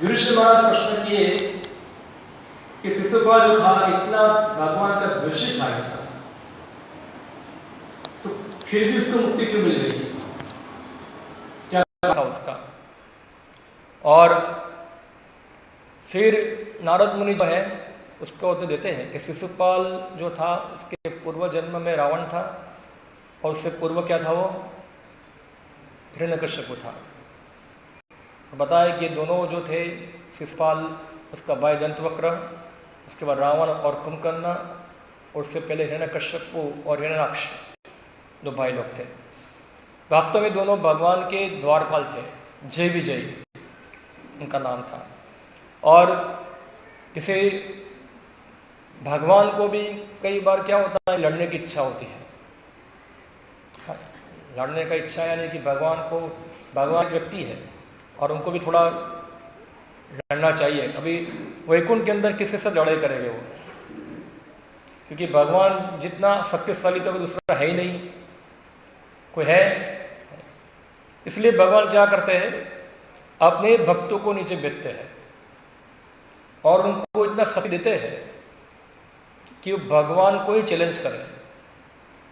युधिष्ठिर महाराज प्रश्न किए कि शिशुपाल जो था इतना भगवान का द्वेषी था इतना, तो फिर भी उसको मुक्ति क्यों मिल गई, क्या था उसका। और फिर नारद मुनि जो है उसको उत्तर देते हैं कि शिशुपाल जो था उसके पूर्व जन्म में रावण था, और उससे पूर्व क्या था, वो हिरण्यकश्यप था। बताया कि दोनों जो थे, शिशुपाल उसका भाई दंतवक्र, उसके बाद रावण और कुंभकर्ण, और उससे पहले हिरण्यकश्यप और हिरण्याक्ष, दो भाई लोग थे। वास्तव में दोनों भगवान के द्वारपाल थे, जय विजय उनका नाम था। और किसी भगवान को भी कई बार क्या होता है, लड़ने की इच्छा होती है। लड़ने का इच्छा यानी कि भगवान को, भगवान एक व्यक्ति है और उनको भी थोड़ा लड़ना चाहिए। अभी वैकुंठ के अंदर किसके साथ लड़ाई करेंगे वो, क्योंकि भगवान जितना शक्तिशाली तो दूसरा है ही नहीं, कोई है। इसलिए भगवान क्या करते हैं, अपने भक्तों को नीचे बेचते हैं और उनको इतना शक्ति देते हैं कि वो भगवान को ही चैलेंज करें,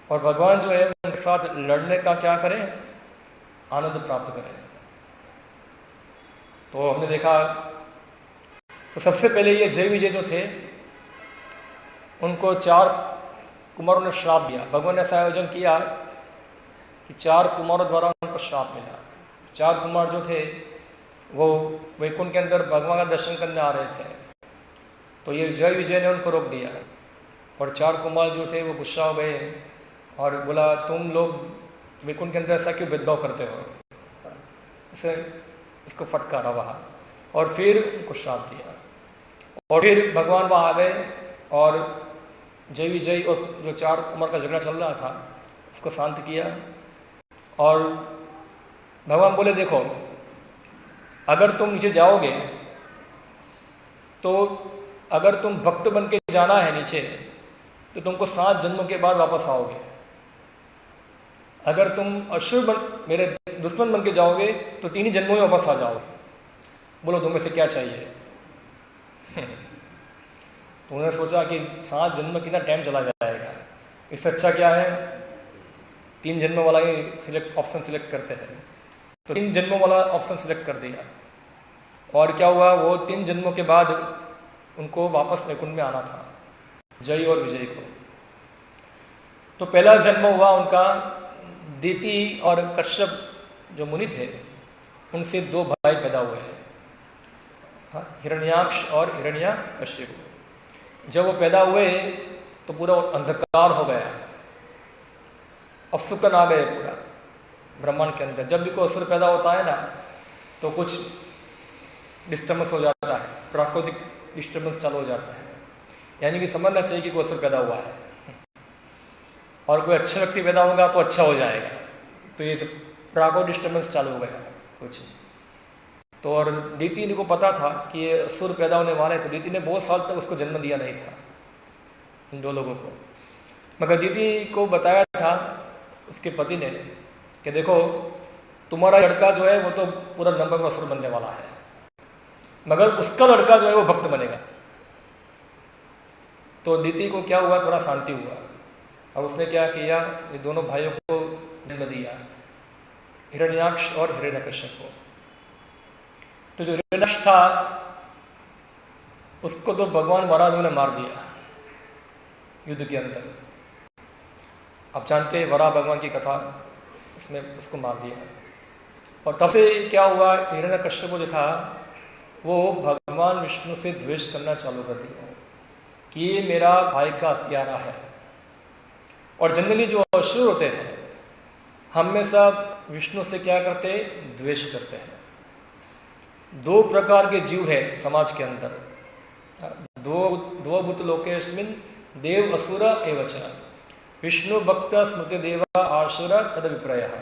और भगवान जो है उनके साथ लड़ने का क्या करें, आनंद प्राप्त करें। तो हमने देखा, तो सबसे पहले ये जय विजय जो थे, उनको 4 कुमारों ने श्राप दिया। भगवान ने ऐसा आयोजन किया कि 4 कुमारों द्वारा उनको श्राप मिला। 4 कुमार जो थे वो वैकुंठ के अंदर भगवान का दर्शन करने आ रहे थे, तो ये जय विजय ने उनको रोक दिया, और 4 कुमार जो थे वो गुस्सा हो गए और बोला, तुम लोग वैकुंठ के अंदर ऐसा क्यों भेदभाव करते हो, इसे इसको फटकारा वहाँ, और फिर उनको श्राप दिया। और फिर भगवान वहाँ आ गए और जय विजय और जो 4 कुमार का झगड़ा चल रहा था उसको शांत किया। और भगवान बोले, देखो अगर तुम नीचे जाओगे तो अगर तुम भक्त बन के जाना है नीचे तो तुमको 7 जन्मों के बाद वापस आओगे। अगर तुम असुर बन, मेरे दुश्मन बन के जाओगे तो 3 ही जन्मों में वापस आ जाओगे। बोलो तुम्हें से क्या चाहिए। तो उन्होंने सोचा कि 7 जन्म में कितना टाइम चला जाएगा, इससे अच्छा क्या है 3 जन्मों वाला ही ऑप्शन सिलेक्ट करते हैं। तो 3 जन्मों वाला ऑप्शन सिलेक्ट कर दिया, और क्या हुआ, वो 3 जन्मों के बाद उनको वापस वैकुंठ में आना था, जय और विजय को। तो पहला जन्म हुआ उनका, दीति और कश्यप जो मुनि थे उनसे 2 भाई पैदा हुए हैं, हिरण्याक्ष और हिरण्यकश्यप। जब वो पैदा हुए तो पूरा अंधकार हो गया, अपशुकन आ गए पूरा ब्रह्मांड के अंदर। जब भी कोई असुर पैदा होता है ना तो कुछ डिस्टर्बेंस हो जाता है, प्राकृतिक डिस्टर्बेंस चालू हो जाता है, यानी कि समझना चाहिए कि कोई असुर पैदा हुआ है, और कोई अच्छा व्यक्ति पैदा होगा तो अच्छा हो जाएगा। तो ये तो प्राकृतिक डिस्टर्बेंस चालू हो गया कुछ। तो और दीति को पता था कि ये असुर पैदा होने वाले, तो दीति ने बहुत साल तक उसको जन्म दिया नहीं था, इन 2 लोगों को। मगर दीति को बताया था उसके पति ने कि देखो तुम्हारा लड़का जो है वो तो पूरा नंबर में असुर बनने वाला है, मगर उसका लड़का जो है वो भक्त बनेगा। तो दीति को क्या हुआ, थोड़ा शांति हुआ। अब उसने क्या किया, ये दोनों भाइयों को जन्म दिया, हिरण्याक्ष और हिरण्यकश्यप को। तो जो हिरण्याक्ष था उसको तो भगवान वराह ने मार दिया युद्ध के अंदर। आप जानते हैं वराह भगवान की कथा, इसमें उसको मार दिया। और तब से क्या हुआ, हिरण्यकश्यप जो था वो भगवान विष्णु से द्वेष करना चालू कर दिया कि ये मेरा भाई का हत्यारा है। और जनरली जो असुर होते हैं हमेशा विष्णु से क्या करते हैं, द्वेष करते हैं। 2 प्रकार के जीव है समाज के अंदर, दो भूत लोकेस्मिन् देव असुर एवच, विष्णु भक्त स्मृति देवा आसुर तद विप्रयः।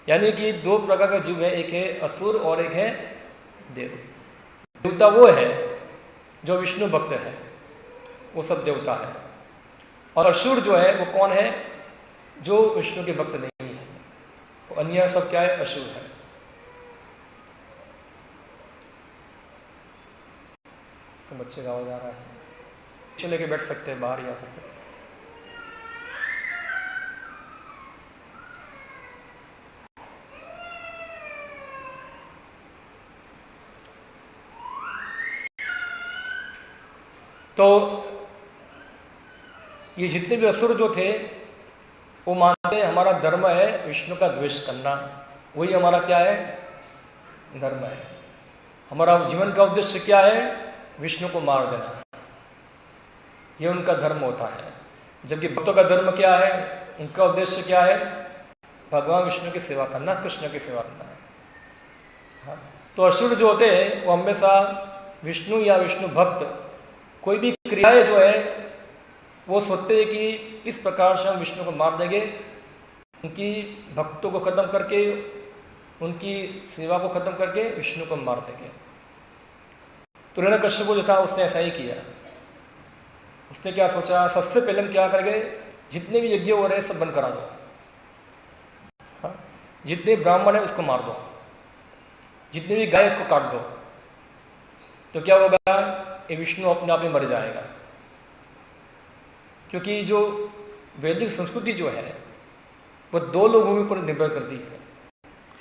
यानी कि 2 प्रकार का जीव है, एक है असुर और एक है देव। देवता वो है जो विष्णु भक्त है, वो सब देवता है। और असुर जो है वो कौन है, जो विष्णु के भक्त नहीं है, वो अन्य सब क्या है, असुर है। इसके बच्चे का आवाज आ रहा है, पीछे लेके बैठ सकते हैं, बाहर ही आ सकते हैं। तो ये जितने भी असुर जो थे वो मानते हैं हमारा धर्म है विष्णु का द्वेष करना, वही हमारा क्या है, धर्म है। हमारा जीवन का उद्देश्य क्या है, विष्णु को मार देना, ये उनका धर्म होता है। जबकि भक्तों का धर्म क्या है, उनका उद्देश्य क्या है, भगवान विष्णु की सेवा करना, कृष्ण की सेवा करना है। हाँ? तो असुर जो होते हैं वो हमेशा विष्णु या विष्णु भक्त कोई भी क्रियाएं जो है वो सोचते हैं कि इस प्रकार से हम विष्णु को मार देंगे, उनकी भक्तों को खत्म करके, उनकी सेवा को खत्म करके विष्णु को मार देंगे। तो हिरण्यकश्यप जो था उसने ऐसा ही किया। उसने क्या सोचा, सबसे पहले हम क्या करेंगे, जितने भी यज्ञ हो रहे हैं सब बंद करा दो। हाँ? जितने ब्राह्मण है उसको मार दो, जितने भी गाय उसको काट दो। तो क्या होगा, ये विष्णु अपने आप में मर जाएगा। क्योंकि जो वैदिक संस्कृति जो है वो दो लोगों के ऊपर निर्भर करती है,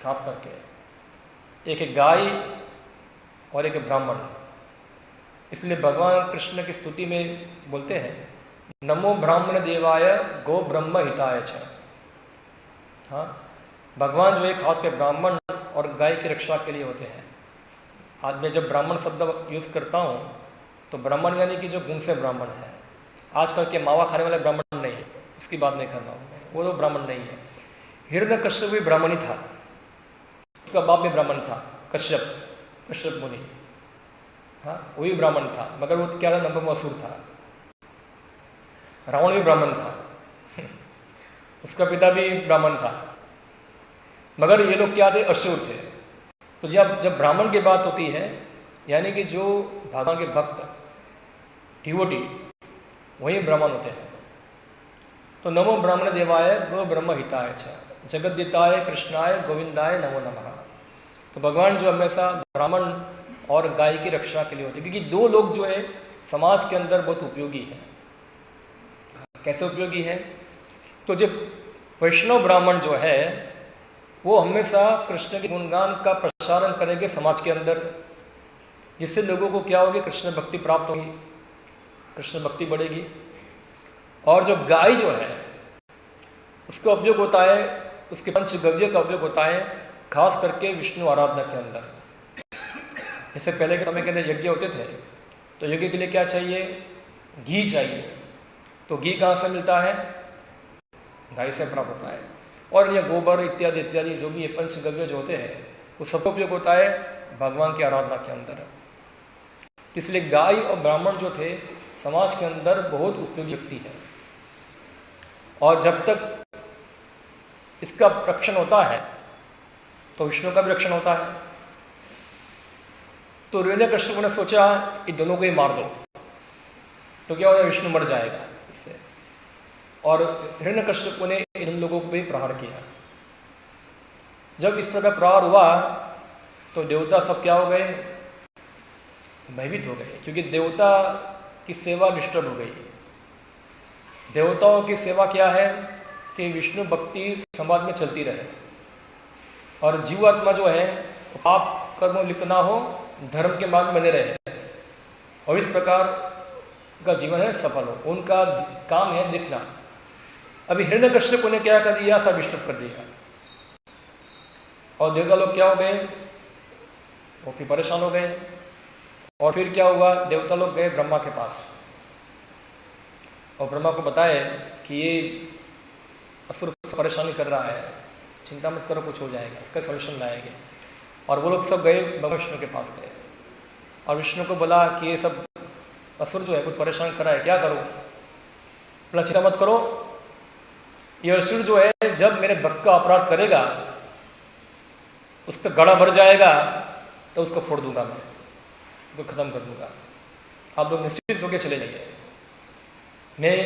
खास करके एक है गाय और एक है ब्राह्मण। इसलिए भगवान कृष्ण की स्तुति में बोलते हैं, नमो ब्राह्मण देवाय गो ब्रह्म हिताय च। हाँ, भगवान जो है खास कर ब्राह्मण और गाय की रक्षा के लिए होते हैं। आज मैं जब ब्राह्मण शब्द यूज करता हूँ तो ब्राह्मण यानी कि जो गुण से ब्राह्मण है। आजकल के मावा खाने वाले ब्राह्मण नहीं है, इसकी बात नहीं कर रहा हूँ, वो तो ब्राह्मण नहीं है। हिरण्यकश्यप भी ब्राह्मण ही था, उसका बाप भी ब्राह्मण था, कश्यप मुनि। हाँ, वो भी ब्राह्मण था, मगर वो क्या था, नंबर असुर था। रावण भी ब्राह्मण था उसका पिता भी ब्राह्मण था, मगर ये लोग क्या थे, असुर थे। तो जब ब्राह्मण की बात होती है, यानी कि जो भगवान के भक्त डिवोटी, वही ब्राह्मण होते हैं। तो नमो ब्राह्मण देवाय गो ब्रह्म हिताय च जगद्दिताय कृष्णाय गोविंदाय नमो नमः। तो भगवान जो हमेशा ब्राह्मण और गाय की रक्षा के लिए होते हैं, क्योंकि दो लोग जो है समाज के अंदर बहुत उपयोगी है। कैसे उपयोगी है, तो जब वैष्णव ब्राह्मण जो है वो हमेशा कृष्ण के गुणगान का प्रसारण करेंगे समाज के अंदर, जिससे लोगों को क्या होगी, कृष्ण भक्ति प्राप्त होगी, कृष्ण भक्ति बढ़ेगी। और जो गाय जो है उसका उपयोग होता है, उसके पंचगव्य का उपयोग होता है खास करके विष्णु आराधना के अंदर। जैसे पहले के समय के अंदर यज्ञ होते थे, तो यज्ञ के लिए क्या चाहिए, घी चाहिए। तो घी कहाँ से मिलता है, गाय से प्राप्त होता है। और ये गोबर इत्यादि इत्यादि जो भी ये पंचगव्य जो होते हैं वो सबका उपयोग होता है भगवान की आराधना के अंदर। इसलिए गाय और ब्राह्मण जो थे समाज के अंदर बहुत उपयोगी व्यक्ति है। और जब तक इसका रक्षण होता है तो विष्णु का भी रक्षण होता है। तो हिरण्यकश्यप ने सोचा इन दोनों को ही मार दो, तो क्या होगा, विष्णु मर जाएगा इससे। और हिरण्यकश्यप ने इन लोगों को भी प्रहार किया। जब इस प्रकार प्रहार हुआ तो देवता सब क्या हो गए, भयभीत हो गए, क्योंकि देवता की सेवा डिस्टर्ब हो गई। देवताओं की सेवा क्या है कि विष्णु भक्ति समाज में चलती रहे और जीवात्मा जो है पाप कर्मों लिप्त ना हो, धर्म के मार्ग में बने रहे और इस प्रकार का जीवन है सफल हो। उनका काम है देखना। अभी हिरण्यकश्यप ने क्या कर दिया, सब डिस्टर्ब कर दिया और देवता लोग क्या हो गए, वो फिर परेशान हो गए। और फिर क्या हुआ, देवता लोग गए ब्रह्मा के पास और ब्रह्मा को बताए कि ये असुर परेशानी कर रहा है, चिंता मत करो, कुछ हो जाएगा, इसका सॉल्यूशन लाएंगे। और वो लोग सब गए भगवान विष्णु के पास गए और विष्णु को बोला कि ये सब असुर जो है कुछ परेशान कर रहा है, क्या करो। बोला चिंता मत करो, ये असुर जो है जब मेरे भक्त का अपराध करेगा, उसका गड़ा भर जाएगा, तो उसको फोड़ दूंगा, मैं उसको खत्म कर दूंगा। आप लोग निश्चित होकर चले जाइए, मैं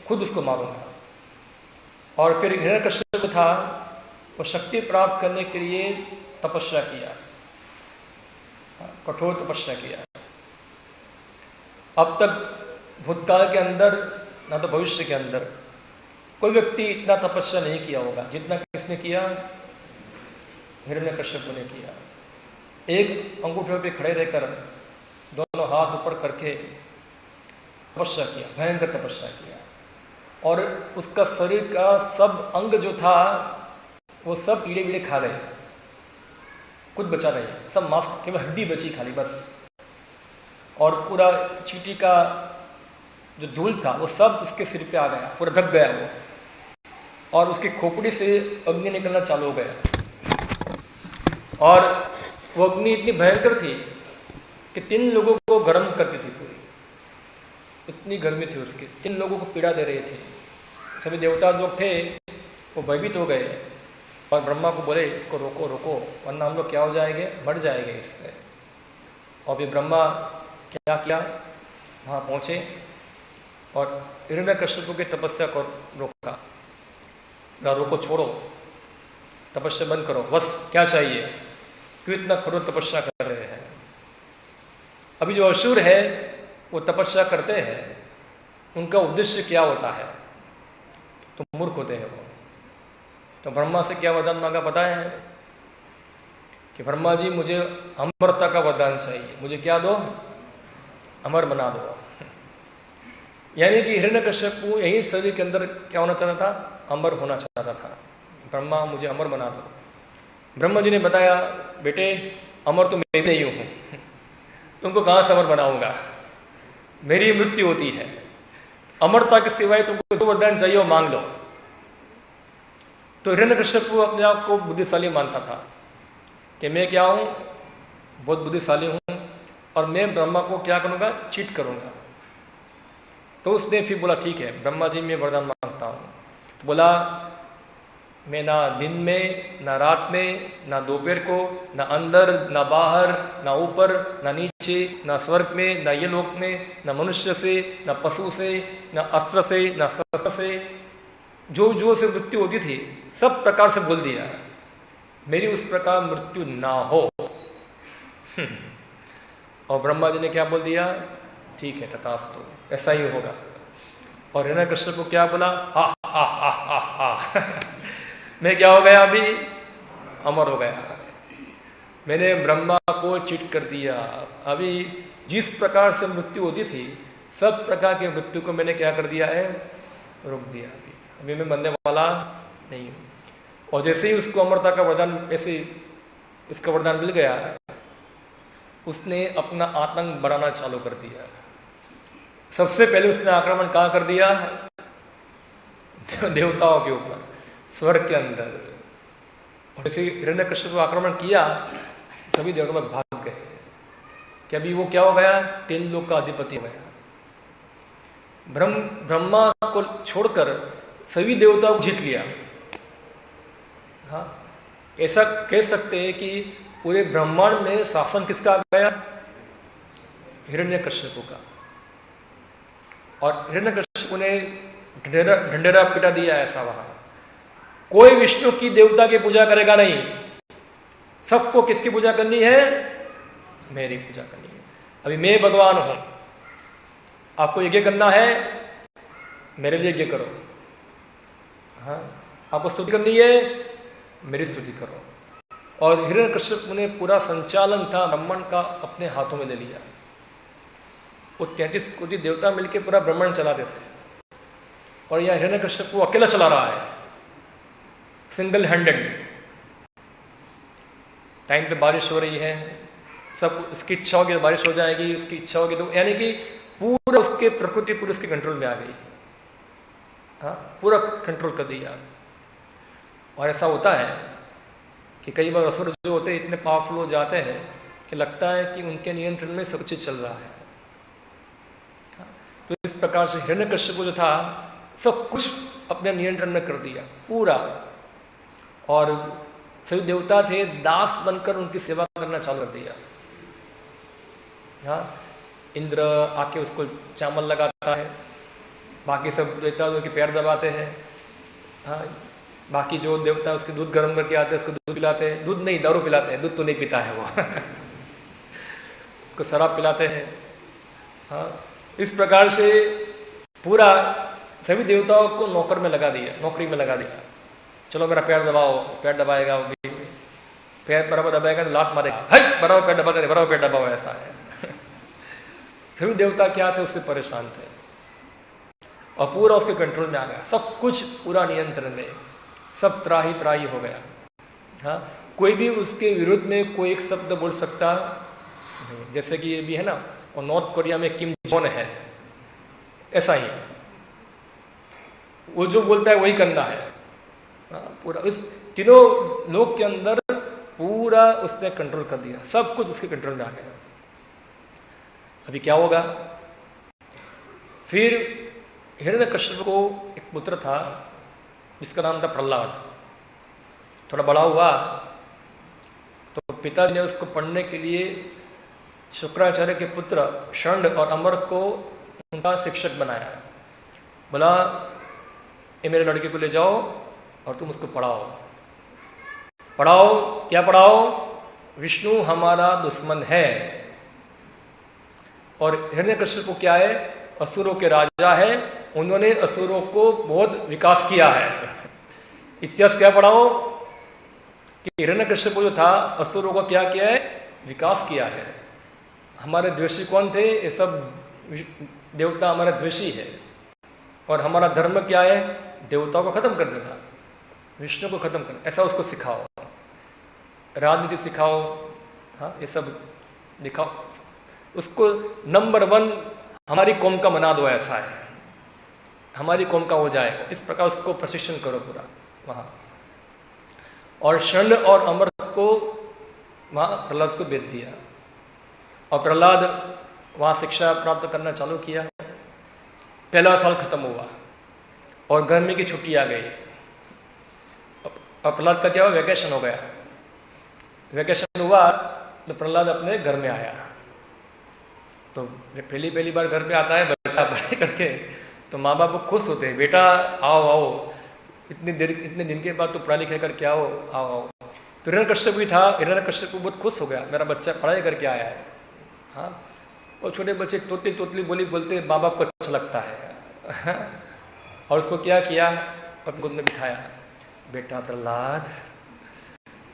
खुद उसको मारूंगा। और फिर हिरण्यकश्यप था, वो शक्ति प्राप्त करने के लिए तपस्या किया, कठोर तपस्या किया। अब तक भूतकाल के अंदर ना तो भविष्य के अंदर कोई व्यक्ति इतना तपस्या नहीं किया होगा जितना किसने किया, हिरण्यकश्यप ने किया। एक अंगूठे पे खड़े रहकर दोनों हाथ ऊपर करके तपस्या किया, भयंकर तपस्या किया, और उसका शरीर का सब अंग जो था वो सब कीड़े वीड़े खा गए, कुछ बचा नहीं, सब मांस, केवल हड्डी बची खाली बस। और पूरा चींटी का जो धूल था वो सब उसके सिर पे आ गया, पूरा ढक गया वो, और उसकी खोपड़ी से अग्नि निकलना चालू हो गया। और वो अग्नि इतनी भयंकर थी कि 3 लोगों को गर्म करती थी पूरी, इतनी गर्मी थी उसकी, 3 लोगों को पीड़ा दे रही थी। सभी देवता जो थे वो भयभीत हो गए और ब्रह्मा को बोले इसको रोको रोको, वरना हम लोग क्या हो जाएंगे, मर जाएंगे इससे। और फिर ब्रह्मा क्या किया, वहाँ पहुँचे और हिरण्यकश्यप की तपस्या को रोका, रोको, छोड़ो, तपस्या बंद करो, बस क्या चाहिए, क्यों इतना कठोर तपस्या कर रहे हैं। अभी जो असुर है वो तपस्या करते हैं, उनका उद्देश्य क्या होता है, तो मूर्ख होते हैं वो। तो ब्रह्मा से क्या वरदान मांगा पता है कि ब्रह्मा जी मुझे अमरता का वरदान चाहिए, मुझे क्या दो, अमर बना दो। यानी कि हिरण्यकश्यप को यही शरीर के अंदर क्या होना चाहता था, अमर होना चाहता था। ब्रह्मा मुझे अमर बना दो। ब्रह्मा जी ने बताया बेटे अमर तो मैं नहीं हूँ, तुमको कहाँ से अमर बनाऊंगा, मेरी मृत्यु होती है, अमरता के सिवाय तुमको जो वरदान चाहिए वो मांग लो। तो हिरण्यकश्यप को अपने आप को बुद्धिशाली मानता था कि मैं क्या हूँ, बहुत बुद्धिशाली हूँ और मैं ब्रह्मा को क्या करूँगा, चीट करूँगा। तो उसने फिर बोला ठीक है ब्रह्मा जी मैं वरदान मांगता हूँ। तो बोला मैं ना दिन में ना रात में ना दोपहर को ना अंदर ना बाहर ना ऊपर ना नीचे ना स्वर्ग में ना ये लोक में ना मनुष्य से ना पशु से ना अस्त्र से ना शस्त्र से, जो जो से मृत्यु होती थी सब प्रकार से बोल दिया, मेरी उस प्रकार मृत्यु ना हो। और ब्रह्मा जी ने क्या बोल दिया, ठीक है तथास्तु, ऐसा ही होगा। और हिरण्यकश्यप को क्या बोला, हा हा हा हा हा मैं क्या हो गया, अभी अमर हो गया, मैंने ब्रह्मा को चिट कर दिया। अभी जिस प्रकार से मृत्यु होती थी सब प्रकार की मृत्यु को मैंने क्या कर दिया है, रोक दिया। अभी मैं मरने वाला नहीं हूँ। और जैसे ही उसको अमरता का वरदान, ऐसे इसका वरदान मिल गया, उसने अपना आतंक बढ़ाना चालू कर दिया। सबसे पहले उसने आक्रमण कहाँ कर दिया, देवताओं के ऊपर, स्वर्ग के अंदर। और जैसे हिरण्यकश्यप को आक्रमण किया सभी देवता भाग गए कि अभी वो क्या हो गया, 3 लोक का अधिपति हो गया। ब्रह्मा को छोड़कर सभी देवताओं को जीत लिया। हाँ, ऐसा कह सकते हैं कि पूरे ब्रह्मांड में शासन किसका आ गया, हिरण्यकश्यप का। और हिरण्यकश्यप ने ढंढेरा पिटा दिया ऐसा, वहां कोई विष्णु की देवता की पूजा करेगा नहीं, सबको किसकी पूजा करनी है, मेरी पूजा करनी है। अभी मैं भगवान हूं, आपको यज्ञ करना है मेरे लिए यज्ञ करो। हाँ, आपको स्तुति करनी है मेरी स्तुति करो। और हिरण्यकश्यप ने पूरा संचालन था ब्रह्मांड का अपने हाथों में ले लिया। वो 33 कोटि देवता मिलकर पूरा ब्रह्मांड चलाते थे, और यह हिरण्यकश्यप को अकेला चला रहा है, सिंगल हैंडेड। टाइम पे बारिश हो रही है, सब उसकी इच्छा होगी तो बारिश हो जाएगी, उसकी इच्छा होगी तो, यानी कि पूरा उसके प्रकृति पूरी उसके कंट्रोल में आ गई। हाँ, पूरा कंट्रोल कर दिया। और ऐसा होता है कि कई बार असुर जो होते हैं इतने पावरफुल हो जाते हैं कि लगता है कि उनके नियंत्रण में सब चीज चल रहा है। तो इस प्रकार से हिरण्यकश्यप जो था सब कुछ अपने नियंत्रण में कर दिया पूरा, और सभी देवता थे दास बनकर उनकी सेवा करना चालू कर दिया। हाँ, इंद्र आके उसको चावल लगाता है, बाकी सब देवता उसके पैर दबाते हैं। हाँ, बाकी जो देवता उसके दूध गर्म करके आते हैं उसको दूध पिलाते हैं, दूध नहीं दारू पिलाते हैं, दूध तो नहीं पीता है वो उसको शराब पिलाते हैं। हाँ, इस प्रकार से पूरा सभी देवताओं को नौकर में लगा दिया, नौकरी में लगा दिया। चलो मेरा पैर दबाओ, पैर दबाएगा, वो भी पैर बराबर दबाएगा तो लात मारेगा, हाय बराबर पैर दबाते, बराबर पैर दबाओ, ऐसा है। सभी देवता क्या थे, उससे परेशान थे और पूरा उसके कंट्रोल में आ गया, सब कुछ पूरा नियंत्रण में, सब त्राही त्राही हो गया। हाँ, कोई भी उसके विरुद्ध में कोई एक शब्द बोल सकता नहीं, जैसे कि ये भी है ना, और नॉर्थ कोरिया में किम जोंग है, ऐसा ही वो जो बोलता है वही करना है। पूरा उस तीनों लोग के अंदर पूरा उसने कंट्रोल कर दिया, सब कुछ उसके कंट्रोल में आ गया। अभी क्या होगा? फिर हिरण्यकश्यप को एक पुत्र था जिसका नाम था प्रहलाद। थोड़ा बड़ा हुआ तो पिताजी ने उसको पढ़ने के लिए शुक्राचार्य के पुत्र षंड और अमर को उनका शिक्षक बनाया। बोला ये मेरे लड़के को ले जाओ और तुम उसको पढ़ाओ। पढ़ाओ, क्या पढ़ाओ? विष्णु हमारा दुश्मन है और हिरण्यकश्यप को क्या है, असुरों के राजा है, उन्होंने असुरों को बहुत विकास किया है। इतिहास क्या पढ़ाओ कि हिरण्यकश्यप जो था असुरों को क्या किया है, विकास किया है। हमारे द्वेषी कौन थे? ये सब देवता हमारे द्वेषी है और हमारा धर्म क्या है, देवताओं को खत्म कर देना, विष्णु को खत्म करना। ऐसा उसको सिखाओ, राजनीति सिखाओ, हाँ ये सब दिखाओ, उसको नंबर 1 हमारी कौम का बना दो, ऐसा है हमारी कौम का हो जाए, इस प्रकार उसको प्रशिक्षण करो पूरा वहाँ। और षंड और अमर को वहाँ प्रहलाद को भेज दिया और प्रहलाद वहाँ शिक्षा प्राप्त करना चालू किया। पहला साल खत्म हुआ और गर्मी की छुट्टी आ गई और प्रहलाद का क्या हुआ, वैकेशन हो गया। वैकेशन हुआ तो प्रहलाद अपने घर में आया। तो पहली बार घर पे आता है बच्चा पढ़ाई करके, तो माँ बाप खुश होते हैं, बेटा आओ आओ, इतने दिन के बाद तो पढ़ाई लिखाई करके आओ आओ आओ। तो हिरण्यकश्यप भी था, हिरण्यकश्यप को बहुत खुश हो गया, मेरा बच्चा पढ़ाई करके आया है। हाँ, और छोटे बच्चे तोतली तोतली बोली बोलते माँ बाप को अच्छा लगता है। और उसको क्या किया, अपने गोद में बिठाया, बेटा प्रहलाद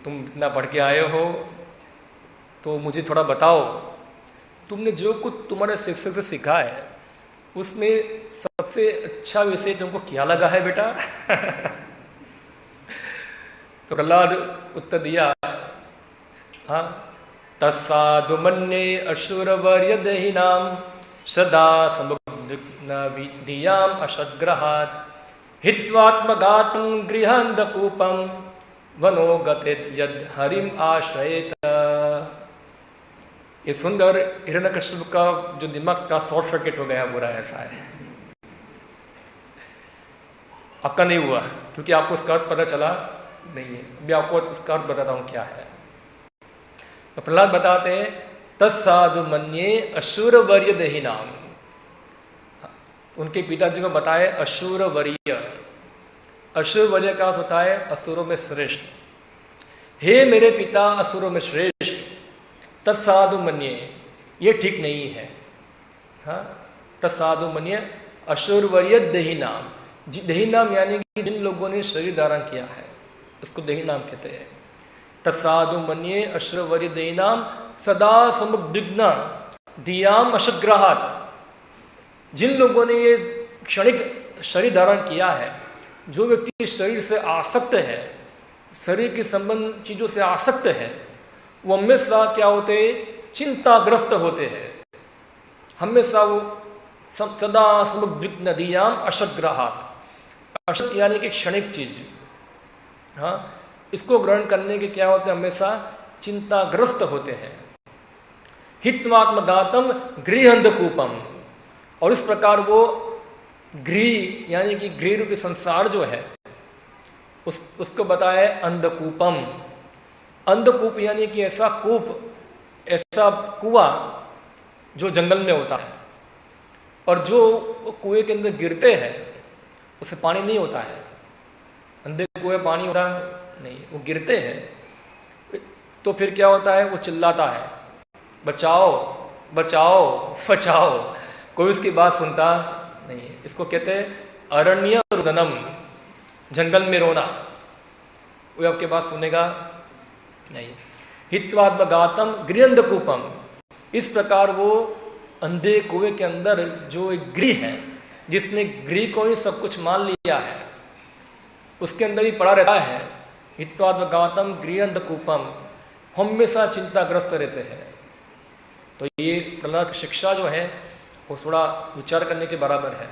तुम इतना पढ़ के आए हो तो मुझे थोड़ा बताओ, तुमने जो कुछ तुम्हारे शिक्षक से सीखा है उसमें सबसे अच्छा विषय तुमको क्या लगा है बेटा? तो प्रहलाद उत्तर दिया, हाँ, तस्साधु मन्ये असुरवर्य दहिनाम सदा समुद्धियाम अशग्रहात् हित्वात्मघातं गृहान्धकूपं वनो गतेत यद हरिम आश्रयेत। ये सुंदर हिरण्यकश्यप का जो दिमाग का शॉर्ट सर्किट हो गया पूरा, ऐसा है। आपका नहीं हुआ क्योंकि आपको इसका अर्थ पता चला नहीं है। अभी आपको इसका अर्थ बताता हूं क्या है। तो प्रहलाद बताते हैं, तत्साधु मन्ये असुरवर्य दहिनाम। उनके पिताजी को बताए असुरवर्य, असुरवर्य का होता है असुरों में श्रेष्ठ। हे मेरे पिता असुरों में श्रेष्ठ, तत्साधु मन्ये, ये ठीक नहीं है। हाँ, तत्साधु मन्ये असुरवर्य दहिनाम। दहिनाम यानी कि जिन लोगों ने शरीर धारण किया है उसको दहिनाम कहते हैं। तत्साधु मन्ये असुरवर्य दहिनाम सदा समुद्विग्न दियाम अशग्रहात्। जिन लोगों ने ये क्षणिक शरीर धारण किया है, जो व्यक्ति शरीर से आसक्त है, शरीर के संबंध चीजों से आसक्त है, वो हमेशा क्या होते हैं, चिंताग्रस्त होते हैं। हमेशा वो सदा समुद्विग्न दियाम अशग्रहात्। अशक्त यानी कि क्षणिक चीज, हाँ, इसको ग्रहण करने के क्या होते हैं, हमेशा चिंताग्रस्त होते हैं। हित्वात्मघातम गृहंधकूपम, और इस प्रकार वो गृह यानी कि गृह रूपी संसार जो है उसको बताया अंधकूपम। अंधकूप यानी कि ऐसा कूप, ऐसा कुआं जो जंगल में होता है और जो कुएं के अंदर गिरते हैं उससे पानी नहीं होता है। अंधे कुएं पानी होता है नहीं, वो गिरते हैं तो फिर क्या होता है, वो चिल्लाता है बचाओ बचाओ बचाओ। कोई उसकी बात सुनता नहीं है। इसको कहते हैं अरण्य रुदनम, जंगल में रोना, कोई आपकी बात सुनेगा नहीं। हित्वात्मगातम गृहंधकूपम, इस प्रकार वो अंधे कुएं के अंदर जो एक गृह है, जिसने गृह को ही सब कुछ मान लिया है, उसके अंदर ही पड़ा रहता है। हित्वात्मगातम गृहंधकूपम, हमेशा चिंताग्रस्त रहते हैं। तो ये प्रहलाद की शिक्षा जो है वो थोड़ा विचार करने के बराबर है।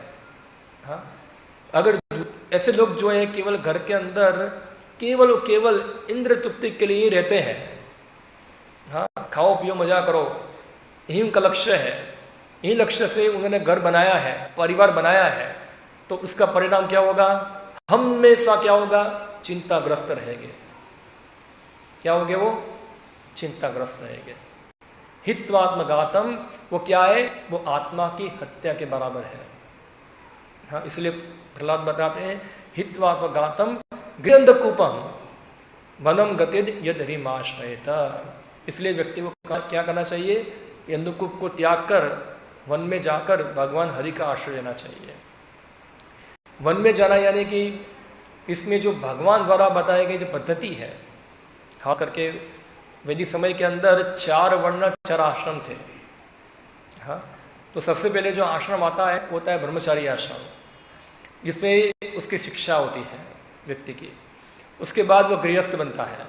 हाँ, अगर ऐसे लोग जो है केवल घर के अंदर केवल इंद्र तृप्ति के लिए ही रहते हैं, हाँ, खाओ पियो मजा करो, यही उनका लक्ष्य है, यही लक्ष्य से उन्होंने घर बनाया है, परिवार बनाया है, तो उसका परिणाम क्या होगा? हमेशा क्या होगा? चिंताग्रस्त रहेंगे। क्या होंगे वो? चिंताग्रस्त रहेंगे। हित्वात्मगातम, वो क्या है? वो आत्मा की हत्या के बराबर है। हाँ, इसलिए प्रहलाद बताते हैं हित्वात्मगातम गृहंधकूपम वनम गतिद यद हरिमाश्रयेत। इसलिए व्यक्ति को क्या करना चाहिए? अंधकूप को त्याग कर वन में जाकर भगवान हरि का आश्रय लेना चाहिए। वन में जाना यानी कि इसमें जो भगवान द्वारा बताई गई जो पद्धति है, खास करके वैदिक समय के अंदर 4 वर्ण 4 आश्रम थे। हाँ, तो सबसे पहले जो आश्रम आता है वो होता है ब्रह्मचारी आश्रम, जिसमें उसकी शिक्षा होती है व्यक्ति की। उसके बाद वो गृहस्थ बनता है,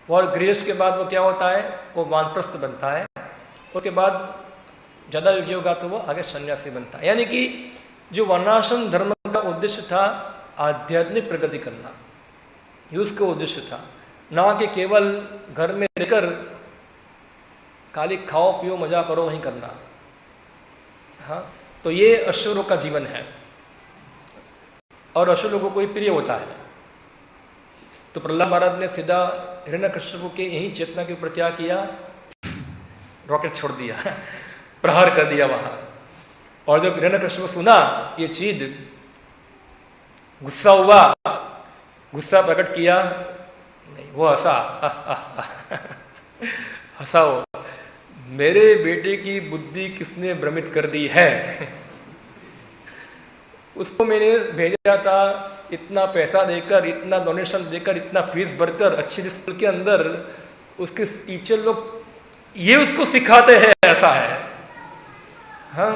और गृहस्थ के बाद वो क्या होता है? वो वानप्रस्थ बनता है। उसके बाद ज़्यादा योग्य होगा तो वो आगे सन्यासी बनता है। यानी कि जो वर्णाश्रम धर्म का उद्देश्य था आध्यात्मिक प्रगति करना, ये उसका उद्देश्य था, ना कि केवल घर में रहकर खाली खाओ पियो मजा करो वहीं करना। हाँ, तो ये असुरों का जीवन है, और असुरों को कोई प्रिय होता है। तो प्रहलाद महाराज ने सीधा हिरण्यकश्यप के यही चेतना के ऊपर क्या किया? रॉकेट छोड़ दिया, प्रहार कर दिया वहां। और जब हिरण्यकश्यप सुना ये चीज, गुस्सा हुआ, गुस्सा प्रकट किया नहीं, वो हंसा हंसाओ, मेरे बेटे की बुद्धि किसने भ्रमित कर दी है? उसको मैंने भेजा था इतना पैसा देकर, इतना डोनेशन देकर, इतना फीस भरकर अच्छी स्कूल के अंदर, उसके टीचर लोग ये उसको सिखाते हैं, ऐसा है। हाँ,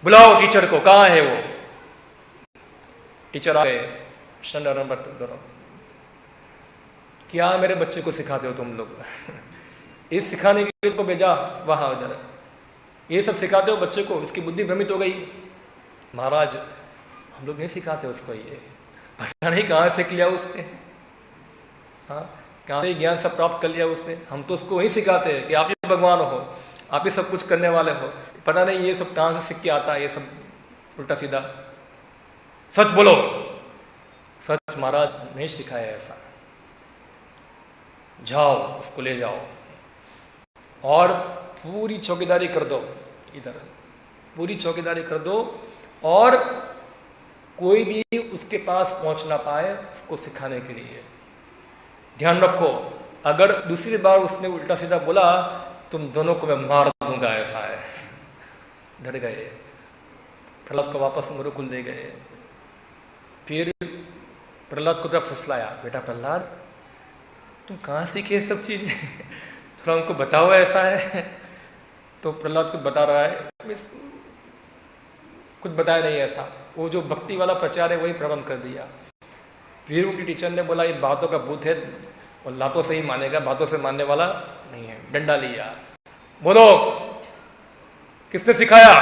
बुलाओ टीचर को, कहाँ है वो? टीचर आ गए, क्या मेरे बच्चे को सिखाते हो तुम लोग? इस सिखाने के लिए को भेजा वहां उधर, ये सब सिखाते हो बच्चे को, इसकी बुद्धि भ्रमित हो गई। महाराज हम लोग नहीं सिखाते उसको, ये पता नहीं कहाँ से किया उसने। हाँ, कहाँ से ज्ञान सब प्राप्त कर लिया उसने। हम तो उसको वही सिखाते हैं कि आप ही भगवान हो, आप ही सब कुछ करने वाले हो। पता नहीं ये सब कहाँ से सीख के आता है, ये सब उल्टा सीधा। सच बोलो। सच महाराज नहीं सिखाया ऐसा। जाओ उसको ले जाओ और पूरी चौकीदारी कर दो, इधर पूरी चौकीदारी कर दो, और कोई भी उसके पास पहुंच ना पाए उसको सिखाने के लिए। ध्यान रखो, अगर दूसरी बार उसने उल्टा सीधा बोला तुम दोनों को मैं मार दूंगा, ऐसा है। डर गए, प्रहलाद को वापस गुरुकुल ले गए। फिर प्रहलाद को तरफ फुसलाया, बेटा प्रहलाद तुम कहाँ सीखे सब चीजें? थोड़ा हमको बताओ, ऐसा है। तो प्रहलाद को बता रहा है, कुछ बताया नहीं ऐसा। वो जो भक्ति वाला प्रचार है वही प्रबंध कर दिया। फिर उनकी टीचर ने बोला ये बातों का भूत है, और लातों से ही मानेगा, बातों से मानने वाला नहीं है। डंडा लिया, बोलो किसने सिखाया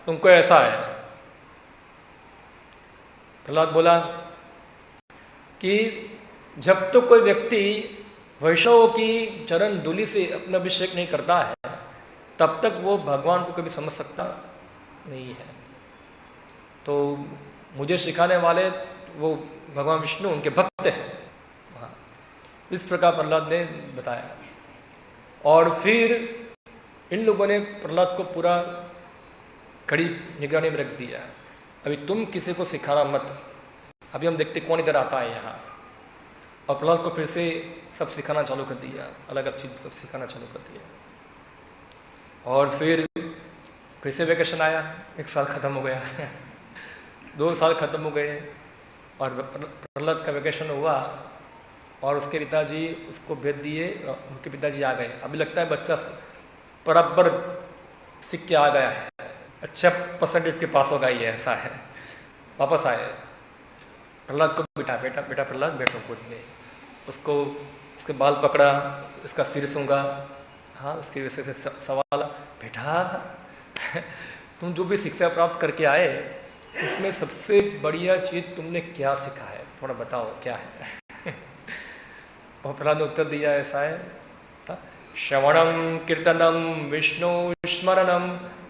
तुमको ऐसा है? प्रहलाद बोला कि जब तो कोई व्यक्ति वैष्णव की चरण धूलि से अपना अभिषेक नहीं करता है, तब तक वो भगवान को कभी समझ सकता नहीं है। तो मुझे सिखाने वाले वो भगवान विष्णु, उनके भक्त हैं। हाँ, इस प्रकार प्रहलाद ने बताया। और फिर इन लोगों ने प्रहलाद को पूरा कड़ी निगरानी में रख दिया। अभी तुम किसी को सिखाना मत, अभी हम देखते कौन इधर आता है यहाँ। और प्रहलाद को फिर से सब सिखाना चालू कर दिया, अलग अलग चीज सब सिखाना चालू कर दिया। और फिर से वेकेशन आया, 1 साल ख़त्म हो गया 2 साल ख़त्म हो गए और प्रहलाद का वेकेशन हुआ और उसके पिताजी उसको भेज दिए, उनके पिताजी आ गए। अभी लगता है बच्चा बराबर सीख के आ गया है, अच्छा परसेंटेज के पास होगा, ये ऐसा है। वापस आए, प्रहलाद को बिठा, बेटा बेटा प्रहलाद बैठो गोद में, उसको उसके बाल पकड़ा, इसका सिर सूंघा, हाँ उसकी वजह से सवाल, बेटा तुम जो भी शिक्षा प्राप्त करके आए उसमें सबसे बढ़िया चीज़ तुमने क्या सीखा है, थोड़ा बताओ क्या है और प्रहलाद ने उत्तर दिया ऐसा है, श्रवणम कीर्तनम विष्णु स्मरणम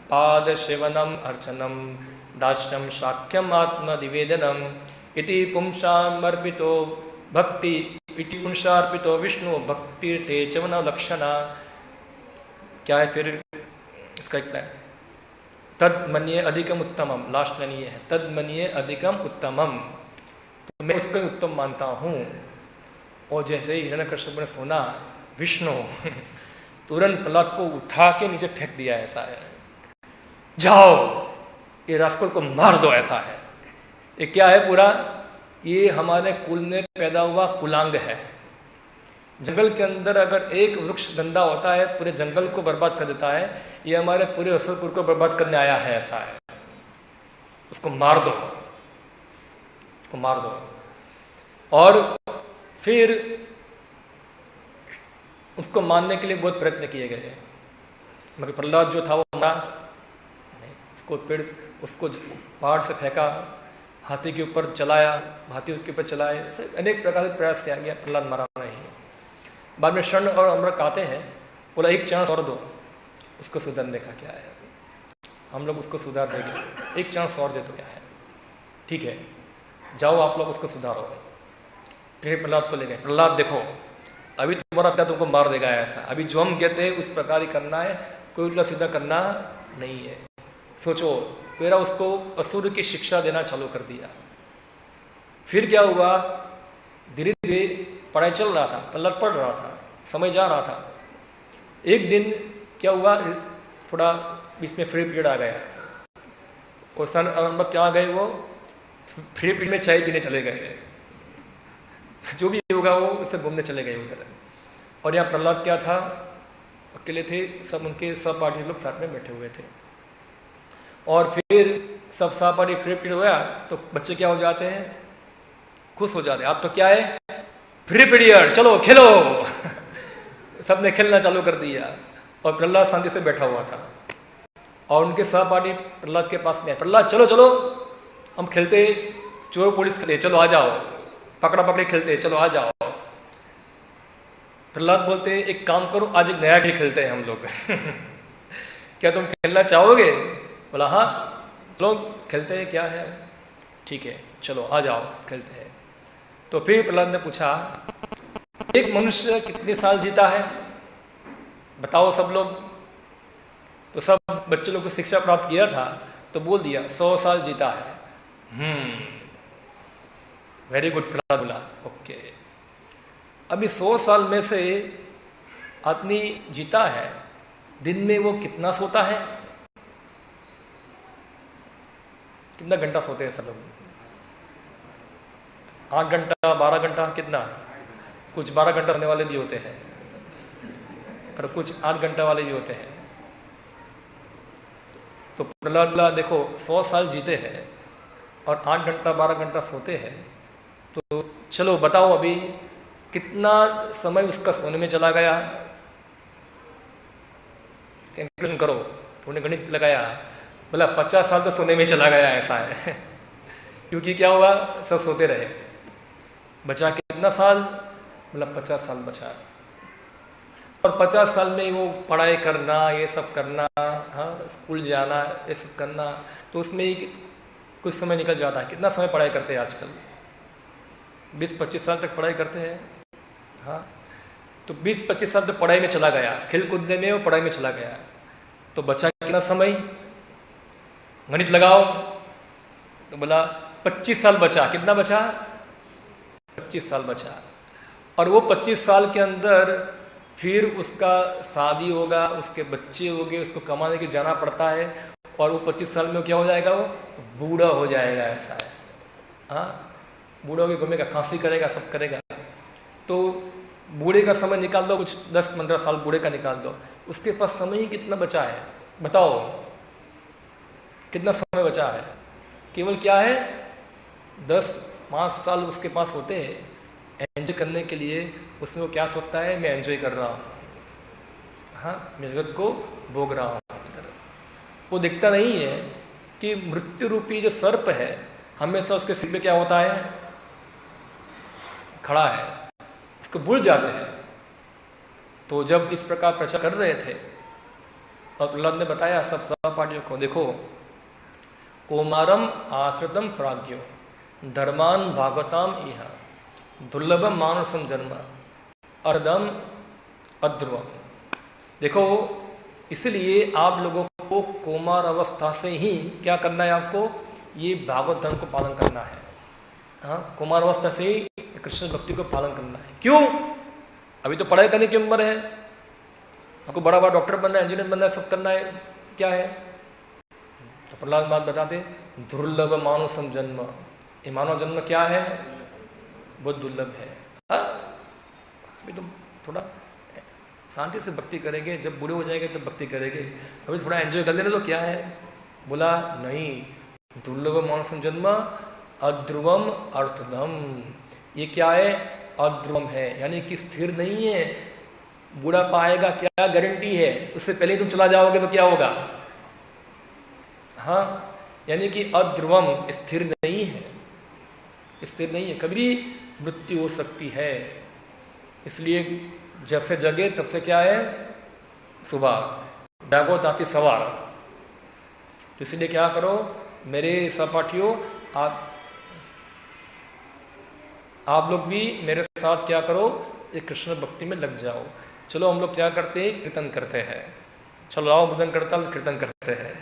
पाद सेवनम अर्चनम दास्यम साख्यम आत्मनिवेदनम इति पुंसामर्पितो भक्ति इति पुंसार्पितो विष्णु भक्ति तेजवन लक्षणा। क्या है फिर इसका क्या है, तद मन्ये अधिकम उत्तमम, लास्ट में ये है, तद मन्ये अधिकम उत्तमम, तो मैं उसको उत्तम मानता हूँ। और जैसे ही हिरण्यकश्यप ने सुना विष्णु तुरंत प्रहलाद को उठा के नीचे फेंक दिया, ऐसा है, जाओ ये रास्कल को मार दो, ऐसा है। ये क्या है पूरा, ये हमारे कुल में पैदा हुआ कुलांग है। जंगल के अंदर अगर एक वृक्ष गंदा होता है पूरे जंगल को बर्बाद कर देता है, ये हमारे पूरे असुरपुर को बर्बाद करने आया है, ऐसा है। उसको मार दो, उसको मार दो। और फिर उसको मारने के लिए बहुत प्रयत्न किए गए, मगर प्रहलाद जो था वो मरा नहीं। उसको पहाड़ से फेंका, हाथी के ऊपर चलाया, हाथी के ऊपर चलाए, अनेक प्रकार से प्रयास किया गया, प्रहलाद मरा नहीं। बाद में शरण और अमृत आते हैं, बोला एक चांस और दो, उसको सुधारने का क्या है, हम लोग उसको सुधार देंगे, एक चांस और दे तो क्या है, ठीक है जाओ आप लोग उसको सुधारो। फिर प्रहलाद को ले गए, प्रहलाद देखो अभी तुम्हारा पिता तुमको मार देगा, ऐसा अभी जो हम कहते हैं उस प्रकार ही करना है, कोई उल्टा सीधा करना नहीं है। सोचो, मेरा उसको असुर की शिक्षा देना चालू कर दिया। फिर क्या हुआ, धीरे धीरे पढ़ाई चल रहा था, प्रहलाद पढ़ रहा था, समय जा रहा था। एक दिन क्या हुआ, थोड़ा बीच में फ्री पीरियड आ गया और सन क्या गए, वो फ्री पीरियड में चाय पीने चले गए, जो भी होगा वो उससे घूमने चले गए उधर। और यहाँ प्रहलाद क्या था, अकेले थे, सब उनके सहपाठी लोग साथ में बैठे हुए थे। और फिर सब सहपाठी फ्री पीरियड हुआ तो बच्चे क्या हो जाते हैं, खुश हो जाते हैं, आप तो क्या है फ्री पीरियड, चलो खेलो सबने खेलना चालू कर दिया। और प्रहलाद शांति से बैठा हुआ था और उनके सहपाठी प्रहलाद के पास में, प्रहलाद चलो चलो हम खेलते, चोर पुलिस खेलते, चलो आ जाओ, पकड़ा पकड़ी खेलते, चलो आ जाओ। प्रहलाद बोलते हैं एक काम करो, आज एक नया खेल खेलते हैं हम लोग क्या तुम खेलना चाहोगे? बोला हाँ चलो खेलते हैं, क्या है, ठीक है चलो आ जाओ खेलते हैं। तो फिर प्रहलाद ने पूछा एक मनुष्य कितने साल जीता है बताओ सब लोग। तो सब बच्चे लोग को शिक्षा प्राप्त किया था तो बोल दिया 100 साल जीता है। वेरी गुड, प्रहलाद बोला ओके। अभी 100 साल में से आदमी जीता है, दिन में वो कितना सोता है, कितना घंटा सोते हैं सब लोग? 8 घंटा 12 घंटा, कितना? कुछ 12 घंटा सोने वाले भी होते हैं और कुछ 8 घंटा वाले भी होते हैं। तो प्रहलाद देखो 100 साल जीते हैं और 8 घंटा 12 घंटा सोते हैं, तो चलो बताओ अभी कितना समय उसका सोने में चला गया, कैलकुलेशन करो। उन्होंने गणित लगाया, बोला 50 साल तो सोने में चला गया, ऐसा है क्योंकि क्या हुआ सब सोते रहे। बचा कितना साल? बोला 50 साल बचा। और 50 साल में वो पढ़ाई करना, ये सब करना, हाँ स्कूल जाना, ये सब करना, तो उसमें ही कुछ समय निकल जाता है। कितना समय पढ़ाई करते हैं आजकल? 20-25 साल तक पढ़ाई करते हैं, हाँ। तो 20-25 साल तो पढ़ाई में चला गया, खेल कूदने में, वो पढ़ाई में चला गया। तो बचा कितना समय? गणित लगाओ। तो बोला 25 साल बचा। कितना बचा? 25 साल बचा। और वो 25 साल के अंदर फिर उसका शादी होगा, उसके बच्चे होंगे, उसको कमाने के जाना पड़ता है, और वो 25 साल में क्या हो जाएगा, वो बूढ़ा हो जाएगा, ऐसा है। हाँ, बूढ़ा होकर घूमेगा, खांसी करेगा, सब करेगा। तो बूढ़े का समय निकाल दो, कुछ 10-15 साल बूढ़े का निकाल दो, उसके पास समय ही कितना बचा है, बताओ कितना समय बचा है। केवल क्या है, 10-5 साल उसके पास होते हैं एंजॉय करने के लिए। उसमें वो क्या सोचता है, मैं एंजॉय कर रहा हूँ, हाँ, मैं जगत को भोग रहा हूँ। वो दिखता नहीं है कि मृत्यु रूपी जो सर्प है हमेशा उसके सिर पे क्या होता है, खड़ा है, उसको भूल जाते हैं। तो जब इस प्रकार प्रचार कर रहे थे और प्रहलाद ने बताया सब सहपाठियों को, देखो कोमारम आश्रितम प्राज्ञो धर्मान भागवताम इह दुर्लभम मानुषम जन्म अर्धम अध्रुवम। देखो, इसलिए आप लोगों को कोमार अवस्था से ही क्या करना है, आपको ये भागवत धर्म को पालन करना है। हाँ, कुमार अवस्था से ही कृष्ण भक्ति को पालन करना है। क्यों, अभी तो पढ़ाई करने की उम्र है, आपको बड़ा बड़ा डॉक्टर बनना है, इंजीनियर बनना है, सब करना है, क्या है। तो प्रहलाद बात बताते, दुर्लभ मानुषम जन्म, ये मानव जन्म क्या है, बहुत दुर्लभ है। अभी तो थोड़ा शांति से भक्ति करेंगे, जब बूढ़े हो जाएंगे तब भक्ति करेंगे, अभी थोड़ा एंजॉय कर लेने तो क्या है। बोला नहीं, दुर्लभ मानुषम जन्म अध्रुवम अर्थदम, ये क्या है, अध्रुवम है, यानी कि स्थिर नहीं है। बूढ़ा पाएगा क्या गारंटी है, उससे पहले ही तुम चला जाओगे तो क्या होगा। हाँ, यानी कि अध्रुवम, स्थिर नहीं है, स्थिर नहीं है, कभी मृत्यु हो सकती है। इसलिए जब से जगे तब से क्या है, सुबह जागो ताकि सवार। तो इसलिए क्या करो मेरे सहपाठियों, आप लोग भी मेरे साथ क्या करो, एक कृष्ण भक्ति में लग जाओ। चलो हम लोग क्या करते हैं, कीर्तन करते हैं, चलो आओ भजन करता कीर्तन करते हैं।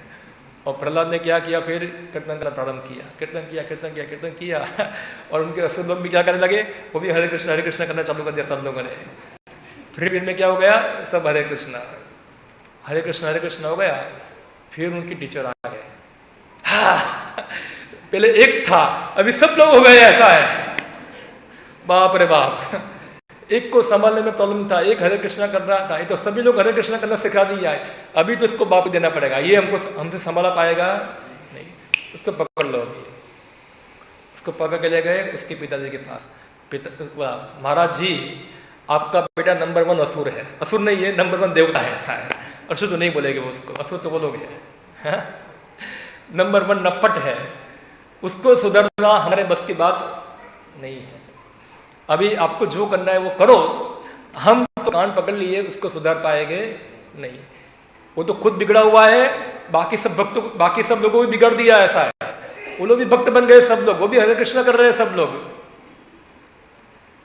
और प्रहलाद ने क्या किया, फिर कीर्तन करना प्रारंभ किया, कीर्तन किया कीर्तन किया कीर्तन किया और उनके असुर लोग भी क्या करने लगे, वो भी हरे कृष्ण करना चालू कर दिया सब लोगों ने। फिर में क्या हो गया, सब हरे कृष्ण हो गया। फिर उनकी टीचर आ गए, पहले एक था अभी सब लोग हो गए, ऐसा है, बाप रे बाप। एक को संभालने में प्रॉब्लम था, एक हरे कृष्णा कर रहा था, ये तो सभी लोग हरे कृष्णा करना सिखा दिया है, अभी तो इसको बाप देना पड़ेगा, ये हमसे संभाला पाएगा नहीं, उसको पकड़ लो। अभी उसको पकड़ के ले गए उसके पिताजी के पास। महाराज जी, आपका बेटा नंबर 1 असुर है, असुर नहीं है, नंबर 1 देवता है, ऐसा है। असुर तो नहीं बोलेगे वो, उसको असुर तो बोलोगे, नंबर 1 नपट है, उसको सुधरना हमारे बस की बात नहीं है। अभी आपको जो करना है वो करो, हम तो कान पकड़ लिए, उसको सुधार पाएंगे नहीं, वो तो खुद बिगड़ा हुआ है, बाकी सब लोगों को भी बिगड़ दिया, ऐसा है। वो लोग भी भक्त बन गए सब लोग, वो भी हरे कृष्ण कर रहे हैं सब लोग।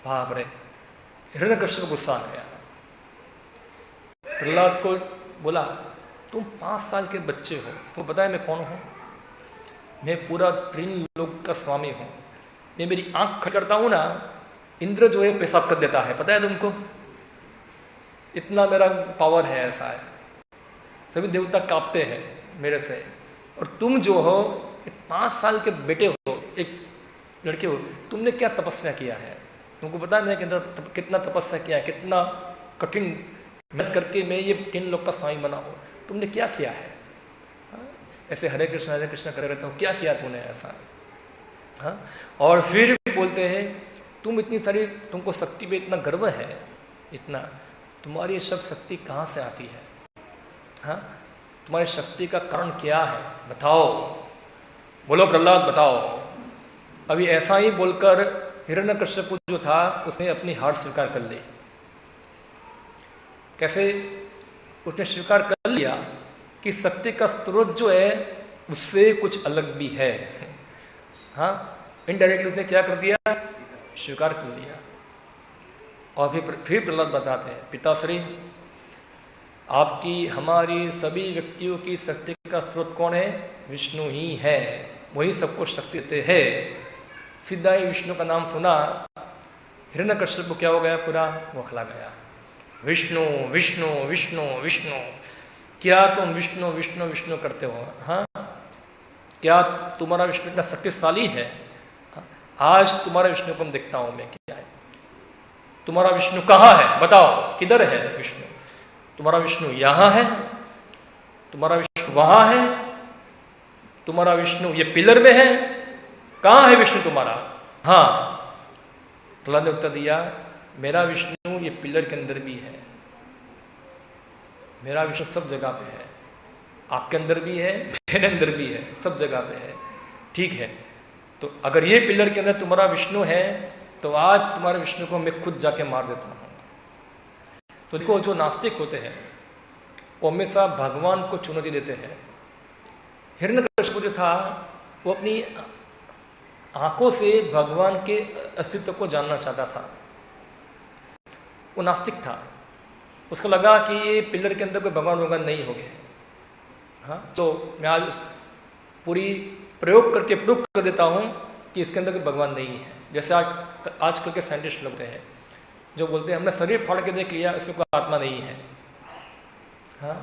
बाप रे, हिरण्य कृष्ण को गुस्सा आ गया। प्रहलाद को बोला, तुम 5 साल के बच्चे हो, तुम पता है मैं कौन हूं, मैं पूरा 3 लोक का स्वामी हूं, मैं मेरी आंख खट करता हूं ना, इंद्र जो है पेशाब कर देता है, पता है तुमको, इतना मेरा पावर है, ऐसा है, सभी देवता कांपते हैं मेरे से। और तुम जो हो 5 साल के बेटे हो, एक लड़के हो, तुमने क्या तपस्या किया है, तुमको पता है मैंने कितना तपस्या किया है, कितना कठिन मेहनत करके मैं ये 3 लोग का स्वामी बना हूं, तुमने क्या किया है। ऐसे हरे कृष्ण करे रहता हूँ, क्या किया तूने ऐसा। हाँ, और फिर बोलते हैं तुम इतनी सारी, तुमको शक्ति पे इतना गर्व है, इतना, तुम्हारी ये सब शक्ति कहाँ से आती है। हाँ, तुम्हारी शक्ति का कारण क्या है, बताओ, बोलो प्रहलाद बताओ। अभी ऐसा ही बोलकर हिरण्यकश्यप जो था उसने अपनी हार स्वीकार कर ली। कैसे, उसने स्वीकार कर लिया कि शक्ति का स्रोत जो है उससे कुछ अलग भी है। हाँ, इनडायरेक्टली उसने क्या कर दिया, स्वीकार कर लिया। और फिर प्रहलाद बताते हैं, पिताश्री आपकी हमारी सभी व्यक्तियों की शक्ति का स्रोत कौन है, विष्णु ही है, वही सबको शक्ति देते हैं। सीधा ही विष्णु का नाम सुना, हिरण्यकश्यप को क्या हो गया, पूरा बौखला गया। विष्णु विष्णु विष्णु विष्णु। क्या तुम विष्णु विष्णु विष्णु करते हो? हाँ, क्या तुम्हारा विष्णु इतना शक्तिशाली है? आज तुम्हारा विष्णु को देखता हूं मैं, क्या है तुम्हारा विष्णु? कहाँ है बताओ, किधर है विष्णु? तुम्हारा विष्णु यहां है, तुम्हारा विष्णु वहां है, तुम्हारा विष्णु ये पिलर में है, कहाँ है विष्णु तुम्हारा? हाँ, प्रहलाद ने उत्तर दिया, मेरा विष्णु ये पिलर के अंदर भी है, मेरा विष्णु सब जगह पे है, आपके अंदर भी है, मेरे अंदर भी है, सब जगह पे है। ठीक है, तो अगर ये पिलर के अंदर तुम्हारा विष्णु है तो आज तुम्हारे विष्णु को मैं खुद जाके मार देता हूं। तो देखो, जो नास्तिक होते हैं वो हमेशा भगवान को चुनौती देते हैं। हिरण्यकशिपु जो था वो अपनी आंखों से भगवान के अस्तित्व को जानना चाहता था, वो नास्तिक था। उसको लगा कि ये पिलर के अंदर कोई भगवान भगवान नहीं हो गए। हाँ, तो मैं आज पूरी प्रयोग करके प्रूव कर देता हूँ कि इसके अंदर कोई भगवान नहीं है। जैसे आजकल के साइंटिस्ट लोग हैं जो बोलते हैं हमने शरीर फाड़ के देख लिया, इसमें कोई आत्मा नहीं है। हाँ,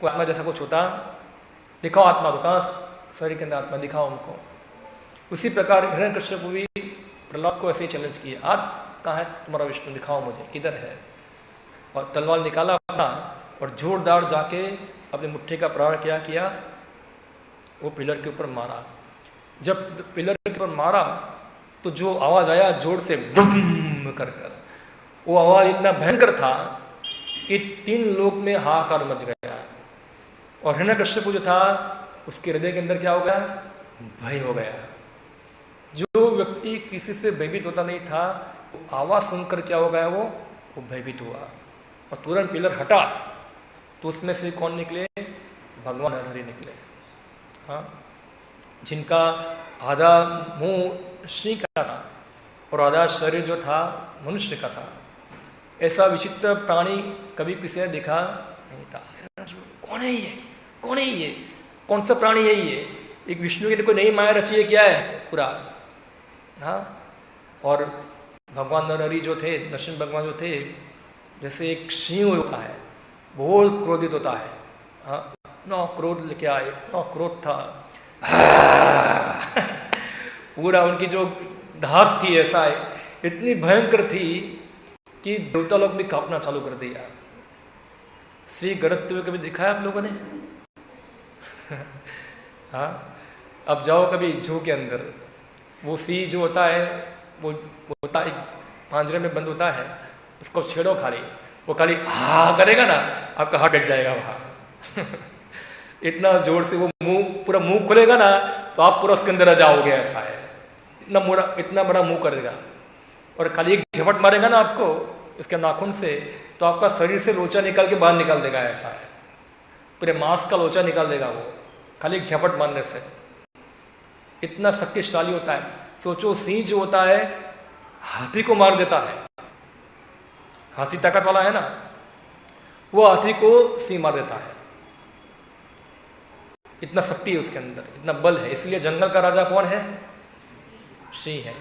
कोई आत्मा जैसा कुछ होता, दिखाओ आत्मा को, कहाँ शरीर के अंदर आत्मा दिखाओ उनको। उसी प्रकार हिरण्यकश्यप भी प्रहलाद को ऐसे ही चैलेंज किया, आज कहाँ है तुम्हारा विष्णु, दिखाओ मुझे, किधर है? और तलवार निकाला अपना और जोरदार जाके अपने मुट्ठी का प्रहार किया, वो पिलर के ऊपर मारा। जब पिलर के ऊपर मारा तो जो आवाज आया जोर से बूम कर, वो आवाज इतना भयंकर था कि 3 लोक में हाहाकार मच गया। और हिरण्यकश्यप जो था उसके हृदय के अंदर क्या हो गया? भय हो गया। जो व्यक्ति किसी से भयभीत होता नहीं था, वो आवाज सुनकर क्या हो गया? वो भयभीत हुआ और तुरंत पिलर हटा तो उसमें से कौन निकले? भगवान हरि निकले। हाँ, जिनका आधा मुंह सिंह का था और आधा शरीर जो था मनुष्य का था। ऐसा विचित्र प्राणी कभी किसी ने देखा नहीं था। कौन है ये? कौन है ये? कौन सा प्राणी है ये? एक विष्णु की कोई नई माया रची है क्या है पूरा? हाँ, और भगवान नरहरि जो थे, नरसिंह भगवान जो थे, जैसे एक सिंह होता है, बहुत क्रोधित होता है। हाँ, इतना क्रोध लेके आए, इतना क्रोध था पूरा उनकी जो धाक थी ऐसा इतनी भयंकर थी कि देवता लोग भी कांपना चालू कर दिया। सिंह गरजते हुए कभी दिखाया आप लोगों ने? हाँ, अब जाओ कभी जू के अंदर, वो सिंह जो होता है वो होता है पांजरे में बंद होता है, उसको छेड़ो खाली, वो खाली हा करेगा ना, आपका हार्ट हट जाएगा वहां इतना जोर से वो पूरा मुंह खुलेगा ना तो आप पूरा उसके अंदर आ जाओगे। ऐसा है, इतना बड़ा मुंह करेगा और खाली एक झपट मारेगा ना आपको इसके नाखून से, तो आपका शरीर से लोचा निकाल के बाहर निकाल देगा। ऐसा है, पूरे मांस का लोचा निकाल देगा वो खाली एक झपट मारने से। इतना शक्तिशाली होता है। सोचो, सिंह जो होता है हाथी को मार देता है, हाथी ताकत वाला है ना, वो हाथी को सिंह मार देता है। इतना शक्ति है उसके अंदर, इतना बल है। इसलिए जंगल का राजा कौन है? सिंह है।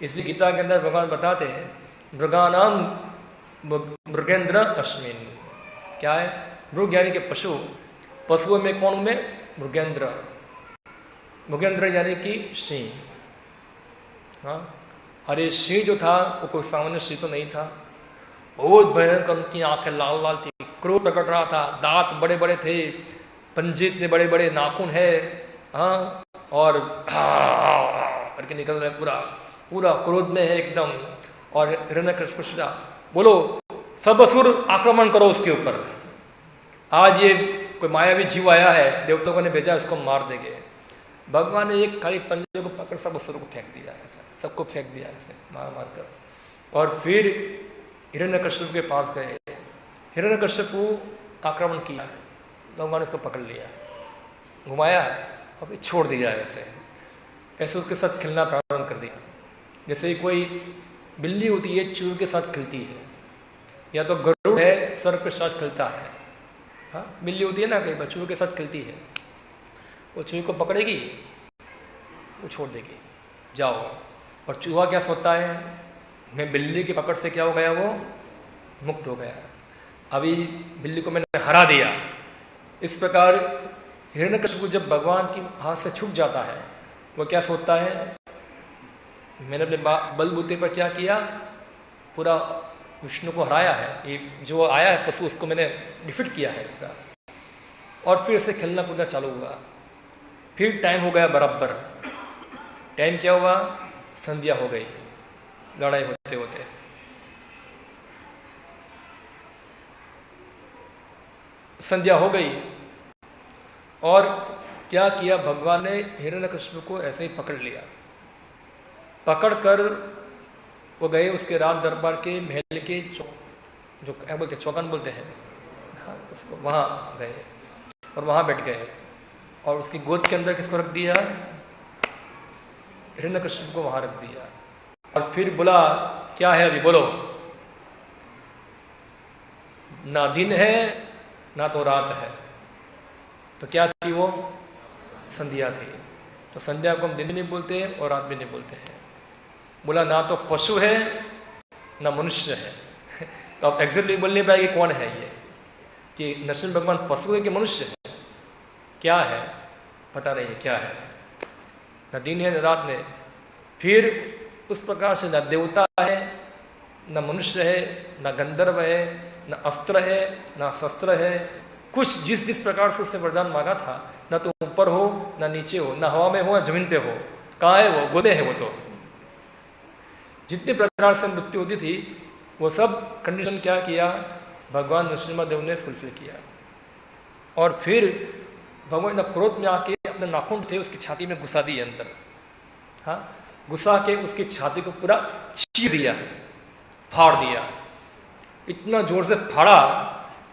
इसलिए गीता के अंदर भगवान बताते हैं मृगानाम मृगेंद्र अस्मिन। क्या है? मृग यानी कि पशु, पशुओं में कौन? में मृगेंद्र, मृगेंद्र यानी कि सिंह। हाँ, अरे सिंह जो था वो कोई सामान्य सिंह तो नहीं था, बहुत भयंकर, उनकी आंखें लाल लाल थी, क्रोध प्रकट रहा था, दांत बड़े बड़े थे, पंजे इतने बड़े बड़े, नाखून है। हाँ, और करके निकल रहे, पूरा क्रोध में है एकदम। और हिरण्यकश्यप बोलो सब असुर आक्रमण करो उसके ऊपर, आज ये कोई मायावी जीव आया है, देवताओं ने भेजा, इसको मार देंगे। भगवान ने एक खाली पंजे को पकड़ सब असुरों को फेंक दिया, ऐसा सबको फेंक दिया ऐसे मार मार कर। और फिर हिरण्यकश्यप के पास गए, हिरण्यकश्यप आक्रमण किया, भगवान ने उसको पकड़ लिया, घुमाया और फिर छोड़ दिया। ऐसे उसके साथ खिलना प्रारंभ कर दिया। जैसे कोई बिल्ली होती है चूहे के साथ खिलती है, या तो गरुड़ है सर्प के साथ खिलता है। हाँ, बिल्ली होती है ना, कई बार चूहे के साथ खिलती है, वो चूहे को पकड़ेगी, वो छोड़ देगी, जाओ। और चूहा क्या सोचता है, मैं बिल्ली की पकड़ से क्या हो गया, वो मुक्त हो गया। अभी बिल्ली को मैंने हरा दिया। इस प्रकार हिरण्यकशिपु जब भगवान की हाथ से छूट जाता है, वो क्या सोचता है, मैंने अपने बलबूते पर क्या किया, पूरा विष्णु को हराया है, ये जो आया है पशु उसको मैंने डिफीट किया है पूरा। और फिर से खेलना कूदना चालू हुआ। फिर टाइम हो गया बराबर। टाइम क्या हुआ, संध्या हो गई लड़ाई होते होते। संध्या हो गई और क्या किया, भगवान ने हिरण्यकशिपु को ऐसे ही पकड़ लिया। पकड़कर वो गए उसके राज दरबार के महल के जो क्या बोलते चौकान बोलते हैं, हाँ, उसको वहाँ गए और वहाँ बैठ गए और उसकी गोद के अंदर किसको रख दिया, हिरण्यकशिपु को वहाँ रख दिया। और फिर बोला, क्या है अभी बोलो, ना दिन है ना तो रात है। तो क्या थी वो, संध्या थी। तो संध्या को हम दिन भी नहीं बोलते और रात भी नहीं बोलते हैं। बोला ना तो पशु है ना मनुष्य है। तो आप एग्जैक्टली बोल नहीं पाएंगे कौन है ये, कि नरसिंह भगवान पशु है कि मनुष्य है, क्या है पता नहीं है क्या है, न दिन है न रात में। फिर उस प्रकार से न देवता है न मनुष्य है न गंधर्व है न अस्त्र है न शस्त्र है, कुछ जिस प्रकार से उसने वरदान मांगा था, न तो ऊपर हो न नीचे हो, न हवा में हो न जमीन पे हो, कहाँ है वो, गोदे है वो। तो जितने प्रकार से मृत्यु होती थी वो सब कंडीशन क्या किया, भगवान नरसिम्हा ने फुलफिल किया। और फिर भगवान क्रोध में आके अपने नाखून थे उसकी छाती में घुसा दिए अंदर, हाँ, घुसा के उसकी छाती को पूरा चीर दिया, फाड़ दिया। इतना जोर से फाड़ा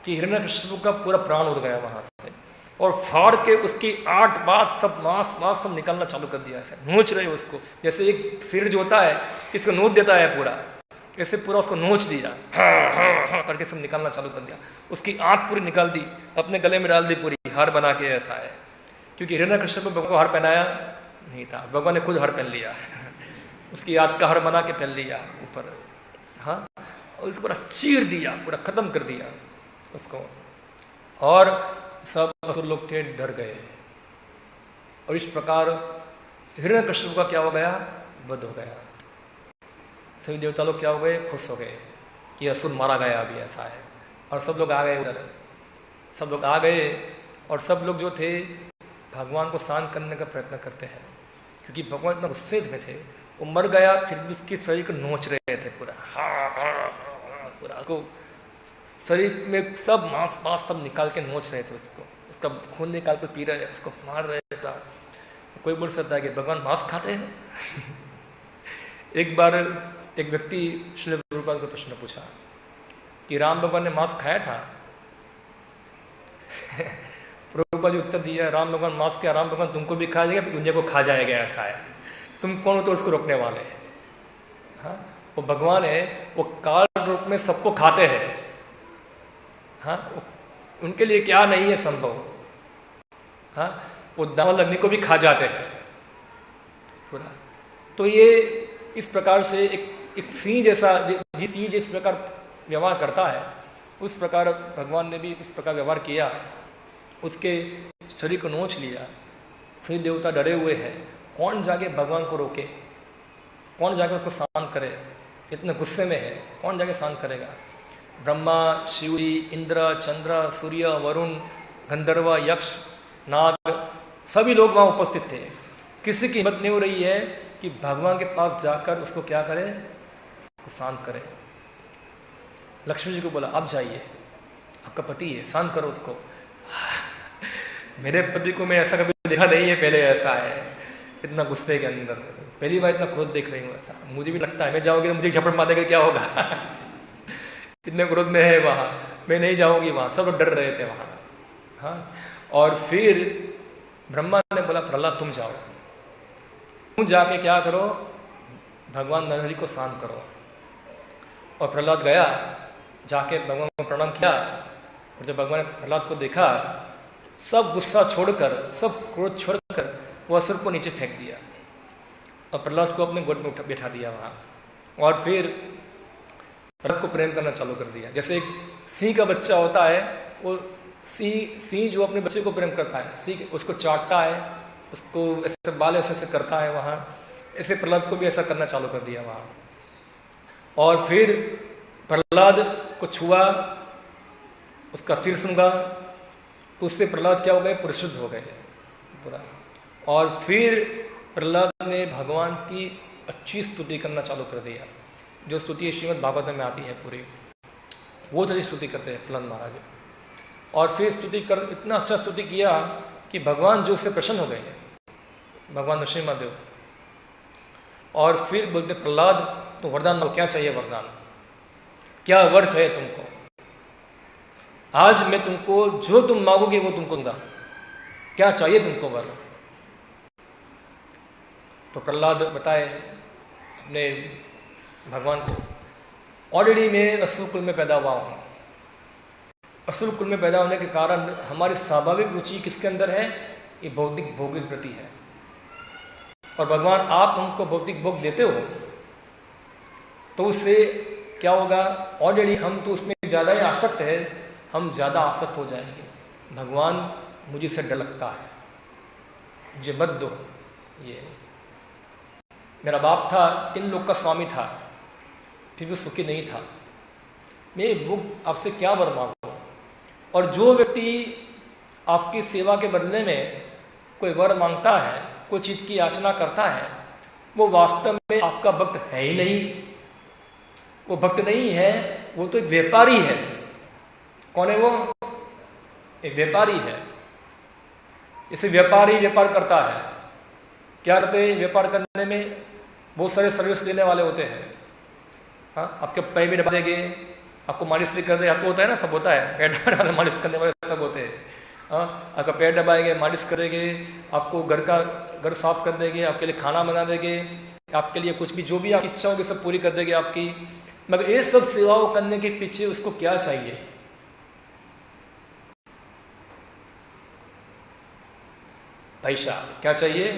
कि हिरण्यकशिपु का पूरा प्राण उड़ गया वहां से। और फाड़ के उसकी 8 बात सब मांस सब निकालना चालू कर दिया। ऐसे नोच रहे उसको, जैसे एक सिर जो होता है इसको नोच देता है पूरा, ऐसे पूरा उसको नोच दिया, हाँ करके सब निकालना चालू कर दिया। उसकी आंख पूरी निकाल दी, अपने गले में डाल दी पूरी, हार बना के। ऐसा है क्योंकि हिरण्यकशिपु भगवान को हार पहनाया नहीं था, भगवान ने खुद हार पहन लिया। उसकी आंख का हार बना के पहन लिया ऊपर, हाँ, और उसको पूरा चीर दिया, पूरा खत्म कर दिया उसको। और सब असुर लोग थे डर गए। और इस प्रकार हिरण्यकशिपु का क्या हो गया, वध हो गया। सभी देवता लोग क्या हो गए, खुश हो गए कि असुर मारा गया अभी, ऐसा है। और सब लोग आ गए उधर, सब लोग आ गए और सब लोग जो थे भगवान को शांत करने का प्रयत्न करते हैं, क्योंकि भगवान इतना गुस्से में थे। वो मर गया फिर भी उसकी शरीर को नोच रहे थे पूरा, पूरा उसको शरीर में सब मांस सब निकाल के नोच रहे थे उसको, उसका खून निकाल के पी रहे, उसको मार रहे थे। कोई बोल सकता है कि भगवान मांस खाते हैं। एक बार एक व्यक्ति श्रील प्रभुपाद को प्रश्न पूछा कि राम भगवान ने मांस खाया था। प्रभुपाद जी उत्तर दिया, राम भगवान मांस क्या, राम भगवान तुमको भी खा जाएगा, दुनिया को खा जाएगा, ऐसा है। तुम कौन हो तो उसको रोकने वाले हैं, हाँ, वो भगवान है, वो काल रूप में सबको खाते हैं, हाँ, उनके लिए क्या नहीं है संभव, हाँ, वो दावल अग्नि को भी खा जाते हैं पूरा। तो ये इस प्रकार से एक सिंह जैसा, जिस सिंह जिस प्रकार व्यवहार करता है उस प्रकार भगवान ने भी इस प्रकार व्यवहार किया, उसके शरीर को नोच लिया। सभी देवता डरे हुए हैं, कौन जाके भगवान को रोके, कौन जाके उसको शांत करे, इतने गुस्से में है, कौन जाके शांत करेगा। ब्रह्मा, शिव जी, इंद्र, चंद्र, सूर्य, वरुण, गंधर्व, यक्ष, नाग, सभी लोग वहाँ उपस्थित थे। किसी की हिम्मत नहीं हो रही है कि भगवान के पास जाकर उसको क्या करे, उसको शांत करे। लक्ष्मी जी को बोला, आप जाइए, आपका पति है, शांत करो उसको। मेरे पति को मैं ऐसा कभी देखा नहीं है पहले, ऐसा है, इतना गुस्से के अंदर, पहली बार इतना क्रोध देख रही हूँ। ऐसा मुझे भी लगता है, मैं जाऊँगी तो मुझे झपट मार देगा, क्या होगा। इतने क्रोध में है वहाँ, मैं नहीं जाऊँगी वहाँ। सब लोग डर रहे थे वहाँ, हाँ। और फिर ब्रह्मा ने बोला, प्रहलाद तुम जाओ, तुम जाके क्या करो, भगवान नरहरि को शांत करो। और प्रहलाद गया, जाके भगवान को प्रणाम किया। और जब भगवान ने प्रहलाद को देखा, सब गुस्सा छोड़कर, सब क्रोध छोड़कर वो असुर को नीचे फेंक दिया और प्रहलाद को अपने गोद में बैठा दिया वहाँ। और फिर प्रहलाद को प्रेम करना चालू कर दिया। जैसे एक सिंह का बच्चा होता है, वो सिंह जो अपने बच्चे को प्रेम करता है, सिंह उसको चाटता है, उसको ऐसे बाल ऐसे करता है वहाँ, ऐसे प्रहलाद को भी ऐसा करना चालू कर दिया वहाँ। और फिर प्रहलाद को छुआ, उसका सिर सूंघा, तो उससे प्रहलाद क्या हो गए, परिशुद्ध हो गए पूरा। और फिर प्रहलाद ने भगवान की अच्छी स्तुति करना चालू कर दिया, जो स्तुति श्रीमद् भागवत में आती है पूरी, वो तरह स्तुति करते हैं प्रहलाद महाराज। और फिर इतना अच्छा स्तुति किया कि भगवान जो उससे प्रसन्न हो गए हैं, भगवान नरसिम्हा। और फिर बोलते प्रहलाद तो वरदान दो, क्या चाहिए वरदान, क्या वर चाहिए तुमको, आज मैं तुमको जो तुम मांगोगे वो तुमको दूंगा, क्या चाहिए तुमको वर। तो प्रहलाद बताए अपने भगवान को, ऑलरेडी मैं असुर कुल में पैदा हुआ हूँ, असुर कुल में पैदा होने के कारण हमारी स्वाभाविक रुचि किसके अंदर है, ये भौतिक भोगिक प्रति है। और भगवान आप हमको भौतिक भोग देते हो तो उससे क्या होगा, ऑलरेडी हम तो उसमें ज़्यादा ही आसक्त है, हम ज़्यादा आसक्त हो जाएंगे। भगवान मुझे से डर लगता है, मुझे मत दो। ये मेरा बाप था, 3 लोक का स्वामी था, फिर भी सुखी नहीं था, मैं वो आपसे क्या वर मांगू। और जो व्यक्ति आपकी सेवा के बदले में कोई वर मांगता है, कोई चीज की याचना करता है, वो वास्तव में आपका भक्त है ही नहीं, वो भक्त नहीं है, वो तो एक व्यापारी है। कौन है वो, एक व्यापारी है। इसे व्यापारी व्यापार करता है, क्या करते हैं, व्यापार करने में बहुत सारे सर्विस देने वाले होते हैं। हाँ, आपके पैर भी दबा देंगे, आपको मालिश भी कर दे, आपको होता है ना, सब होता है, पैर दबाने वाले मालिश करने वाले सब होते हैं। हाँ, आपका पैर दबाएंगे, मालिश करेंगे, आपको घर साफ कर देंगे, आपके लिए खाना बना देंगे, आपके लिए कुछ भी जो भी आपकी इच्छा होगी सब पूरी कर देंगे आपकी। मगर ये सब सेवाओं करने के पीछे उसको क्या चाहिए, पैसा। क्या चाहिए,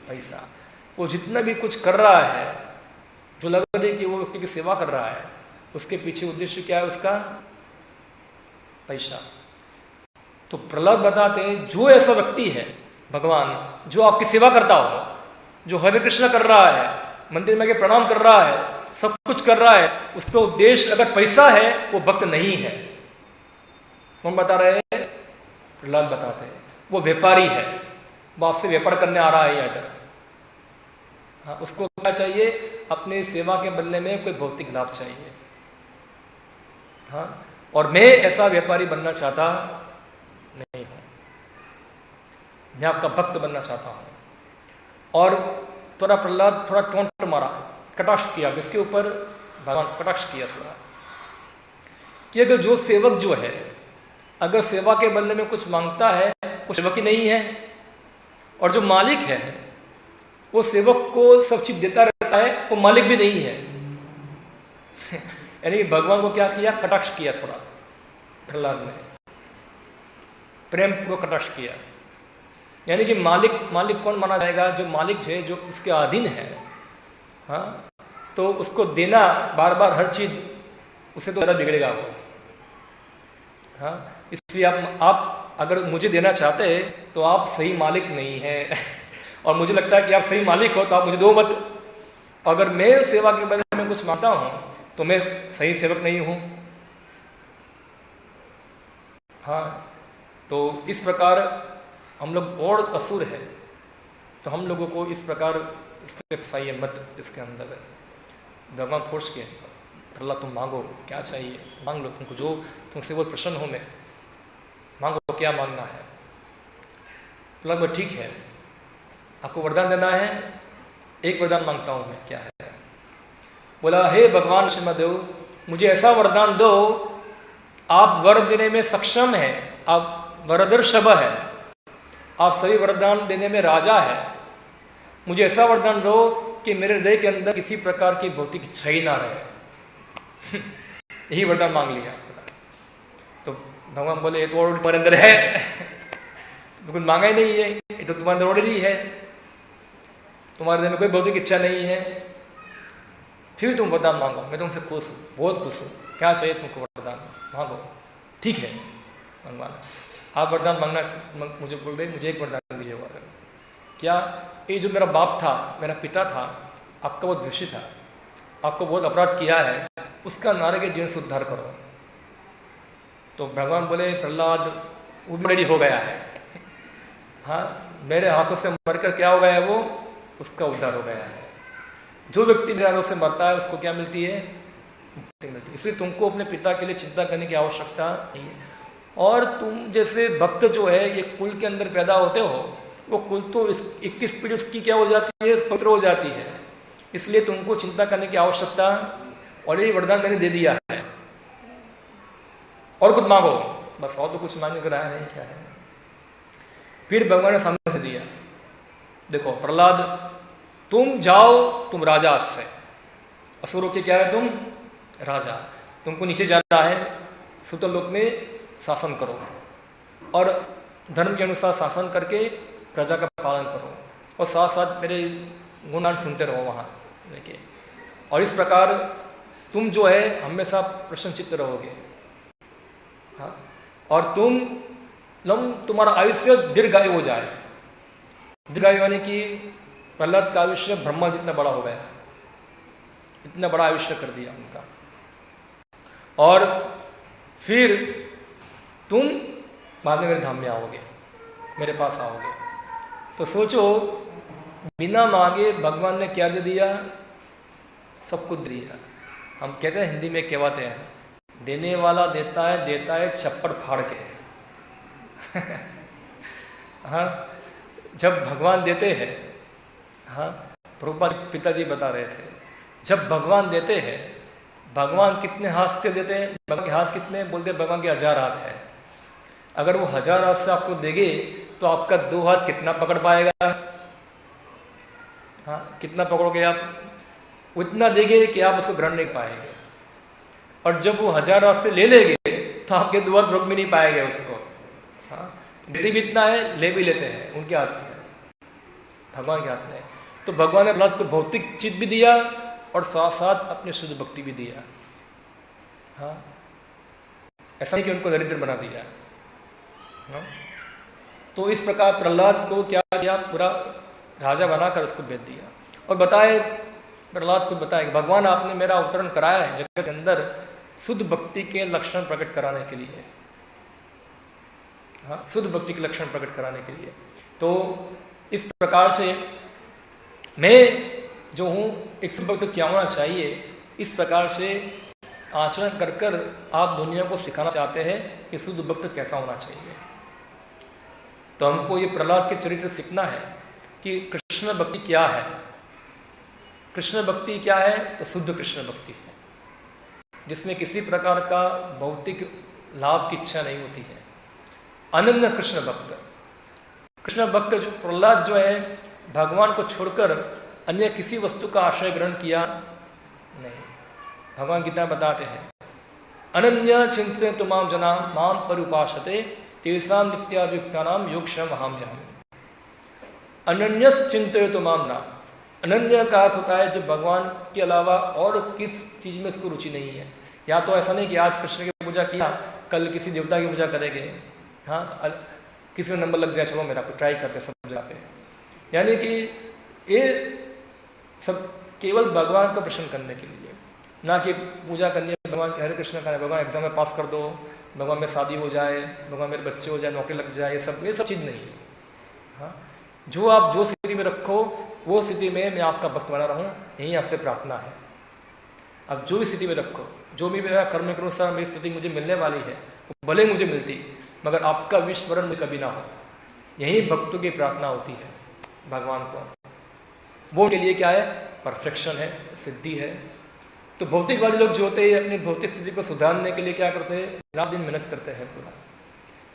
पैसा। वो जितना भी कुछ कर रहा है, जो लग रहा है कि वो व्यक्ति की सेवा कर रहा है, उसके पीछे उद्देश्य क्या है उसका, पैसा। तो प्रहलाद बताते हैं जो ऐसा व्यक्ति है भगवान, जो आपकी सेवा करता हो, जो हरे कृष्ण कर रहा है, मंदिर में प्रणाम कर रहा है, सब कुछ कर रहा है, उसका उद्देश्य अगर पैसा है, वो भक्त नहीं है। कौन बता रहे हैं, प्रहलाद बताते हैं, वो व्यापारी है, वो आपसे व्यापार करने आ रहा है इधर। हाँ, उसको क्या चाहिए, अपनी सेवा के बदले में कोई भौतिक लाभ चाहिए। हाँ, और मैं ऐसा व्यापारी बनना चाहता नहीं हूं, मैं आपका भक्त बनना चाहता हूं। और थोड़ा प्रहलाद थोड़ा टोंट मारा, कटाक्ष किया, इसके ऊपर भगवान कटाक्ष किया थोड़ा, कि अगर जो सेवक जो है, अगर सेवा के बदले में कुछ मांगता है, वो सेवक ही नहीं है। और जो मालिक है, वो सेवक को सब चीज देता रहता है, वो मालिक भी नहीं है। यानी भगवान को क्या किया, कटाक्ष किया थोड़ा प्रहलाद ने, प्रेम पूर्वक कटाक्ष किया। यानी कि मालिक कौन माना जाएगा, जो मालिक है, जो इसके अधीन है। हाँ, तो उसको देना बार बार हर चीज, उसे तो ज़्यादा बिगड़ेगा वो। हाँ, इसलिए आप अगर मुझे देना चाहते हैं तो आप सही मालिक नहीं है। और मुझे लगता है कि आप सही मालिक हो तो आप मुझे दो मत। अगर मैं सेवा के बारे में कुछ मांगता हूं तो मैं सही सेवक नहीं हूं। हाँ, तो इस प्रकार हम लोग और असुर है, तो हम लोगों को इस प्रकार इसके फसाइए मत इसके अंदर है। भगवान फोर्स के, प्रहलाद तुम मांगो, क्या चाहिए मांग लो, तुमको जो तुमसे वो प्रसन्न हो, मैं मांगो, क्या मांगना है। प्रहलाद ठीक है, आपको वरदान देना है, एक वरदान मांगता हूं मैं, क्या है। बोला, हे भगवान श्रीमदेव, मुझे ऐसा वरदान दो, आप वर देने में सक्षम हैं, आप वरदर्शभ है, आप सभी वरदान देने में राजा है। मुझे ऐसा वरदान दो कि मेरे हृदय के अंदर किसी प्रकार की भौतिक इच्छा ही ना रहे। यही वरदान मांग लिया। तो भगवान बोले, ये तो और तुम्हारे अंदर है, कुछ मांगा ही नहीं है, ये तो तुम्हारे अंदर ऑलरेडी है, तुम्हारे हृदय में कोई भौतिक इच्छा नहीं है। फिर तुम वरदान मांगो, मैं तुमसे खुश हूँ, बहुत खुश हूँ, क्या चाहिए तुमको वरदान मांगो। ठीक है भगवान, आप वरदान मांगना, मुझे बोल रहे मुझे एक वरदान दीजिएगा। क्या? ये जो मेरा बाप था, मेरा पिता था, आपका बहुत द्वेषी था, आपको बहुत अपराध किया है, उसका नारे के जीवन से उद्धार करो। तो भगवान बोले प्रहलाद वो भी रेडी हो गया है, हाँ मेरे हाथों से मरकर क्या हो गया है वो, उसका उद्धार हो गया है। जो व्यक्ति मेरे हाथों से मरता है उसको क्या मिलती है? मुक्ति मिलती है। इसलिए तुमको अपने पिता के लिए चिंता करने की आवश्यकता नहीं है। और तुम जैसे भक्त जो है ये कुल के अंदर पैदा होते हो, वो कुल तो 21 पीढ़ी उसकी क्या हो जाती है? पवित्र हो जाती है। इसलिए तुमको चिंता करने की आवश्यकता, और ये वरदान मैंने दे दिया है, और कुछ मांगो बस, और तो कुछ मांगने का रहा नहीं क्या है। फिर भगवान ने सामने से दिया, देखो प्रहलाद तुम जाओ, तुम राजा से, असुरों के क्या है तुम? राजा। तुमको नीचे जाना है, सुतल लोक में शासन करो, और धर्म के अनुसार शासन करके प्रजा का पालन करो, और साथ साथ मेरे गुणगान सुनते रहो वहाँ लेके। और इस प्रकार तुम जो है हमेशा प्रसन्नचित्त रहोगे, हाँ। और तुम्हारा आयुष्य दीर्घायु हो जाए। दीर्घायु यानी कि प्रहलाद का आयुष्य ब्रह्मा जितना बड़ा हो गया, इतना बड़ा आयुष्य कर दिया उनका। और फिर तुम बाद में मेरे धाम में आओगे, मेरे पास आओगे। तो सोचो बिना मांगे भगवान ने क्या दे दिया? सब कुछ दिया। हम कहते हैं हिंदी में कहते हैं, देने वाला देता है छप्पड़ फाड़ के। हाँ, जब भगवान देते हैं, हाँ प्रभुपाद पिताजी बता रहे थे, जब भगवान देते हैं, भगवान कितने हाथ से देते हैं? भगवान के हाथ कितने? बोलते भगवान के 1000 हाथ है। अगर वो 1000 हाथ से आपको देंगे तो आपका 2 हाथ कितना पकड़ पाएगा? हाँ, कितना पकड़ोगे आप? उतना देंगे कि आप उसको ग्रहण नहीं पाएंगे। और जब वो 1000 हाथ से ले लेंगे तो आपके 2 हाथ रोक भी नहीं पाएंगे उसको। हाँ, देती भी इतना है, ले भी लेते हैं, उनके हाथ में है, भगवान के हाथ में है। तो भगवान ने प्रहलाद को भौतिक चीज भी दिया और साथ साथ अपनी शुद्ध भक्ति भी दिया। हाँ, ऐसा नहीं कि उनको दरिद्र बना दिया। हाँ? तो इस प्रकार प्रहलाद को क्या किया? पूरा राजा बनाकर उसको भेज दिया। और बताए, प्रहलाद को बताए, भगवान आपने मेरा अवतरण कराया है जगत के अंदर शुद्ध भक्ति के लक्षण प्रकट कराने के लिए। हाँ, शुद्ध भक्ति के लक्षण प्रकट कराने के लिए। तो इस प्रकार से मैं जो हूँ एक शुद्ध भक्त क्या होना चाहिए, इस प्रकार से आचरण कर कर आप दुनिया को सिखाना चाहते हैं कि शुद्ध भक्त कैसा होना चाहिए। तो हमको ये प्रहलाद के चरित्र सीखना है कि कृष्ण भक्ति क्या है। कृष्ण भक्ति क्या है? तो शुद्ध कृष्ण भक्ति है, जिसमें किसी प्रकार का भौतिक लाभ की इच्छा नहीं होती है। अनन्य कृष्ण भक्त, कृष्ण भक्त जो प्रहलाद जो है, भगवान को छोड़कर अन्य किसी वस्तु का आश्रय ग्रहण किया नहीं। भगवान कितना बताते हैं, अनन्य चिंतयन्तु माम जना माम परुपासते तेषां नित्याभियुक्तानां योगक्षेमं वहाम्यहम्। अनन्य चिंतयन्तु माम जना, अनन्य का अर्थ होता है जो भगवान के अलावा और किस चीज में इसको रुचि नहीं है। या तो ऐसा नहीं कि आज कृष्ण की पूजा किया, कल किसी देवता की पूजा करेंगे, हाँ किसी में नंबर लग जाए, चलो मेरा को ट्राई करते सब जगह पे। यानी कि ये सब केवल भगवान को प्रसन्न करने के लिए, ना कि पूजा करनी है भगवान के, हरे कृष्ण का भगवान एग्जाम में पास कर दो, भगवान में शादी हो जाए, भगवान मेरे बच्चे हो जाए, नौकरी लग जाए, ये सब चीज़ नहीं है। हाँ, जो आप जो स्थिति में रखो वो स्थिति में मैं आपका भक्त बना रहूं, यही आपसे प्रार्थना है। अब जो भी स्थिति में रखो, जो भी मेरा कर्म के अनुसार मेरी स्थिति मुझे मिलने वाली है, भले मुझे मिलती, मगर आपका विस्मरण में कभी ना हो, यही भक्तों की प्रार्थना होती है भगवान को। वो के लिए क्या है? परफेक्शन है, सिद्धि है। तो भौतिक वाले लोग जो होते हैं अपनी भौतिक स्थिति को सुधारने के लिए क्या करते हैं? रात दिन मेहनत करते हैं पूरा।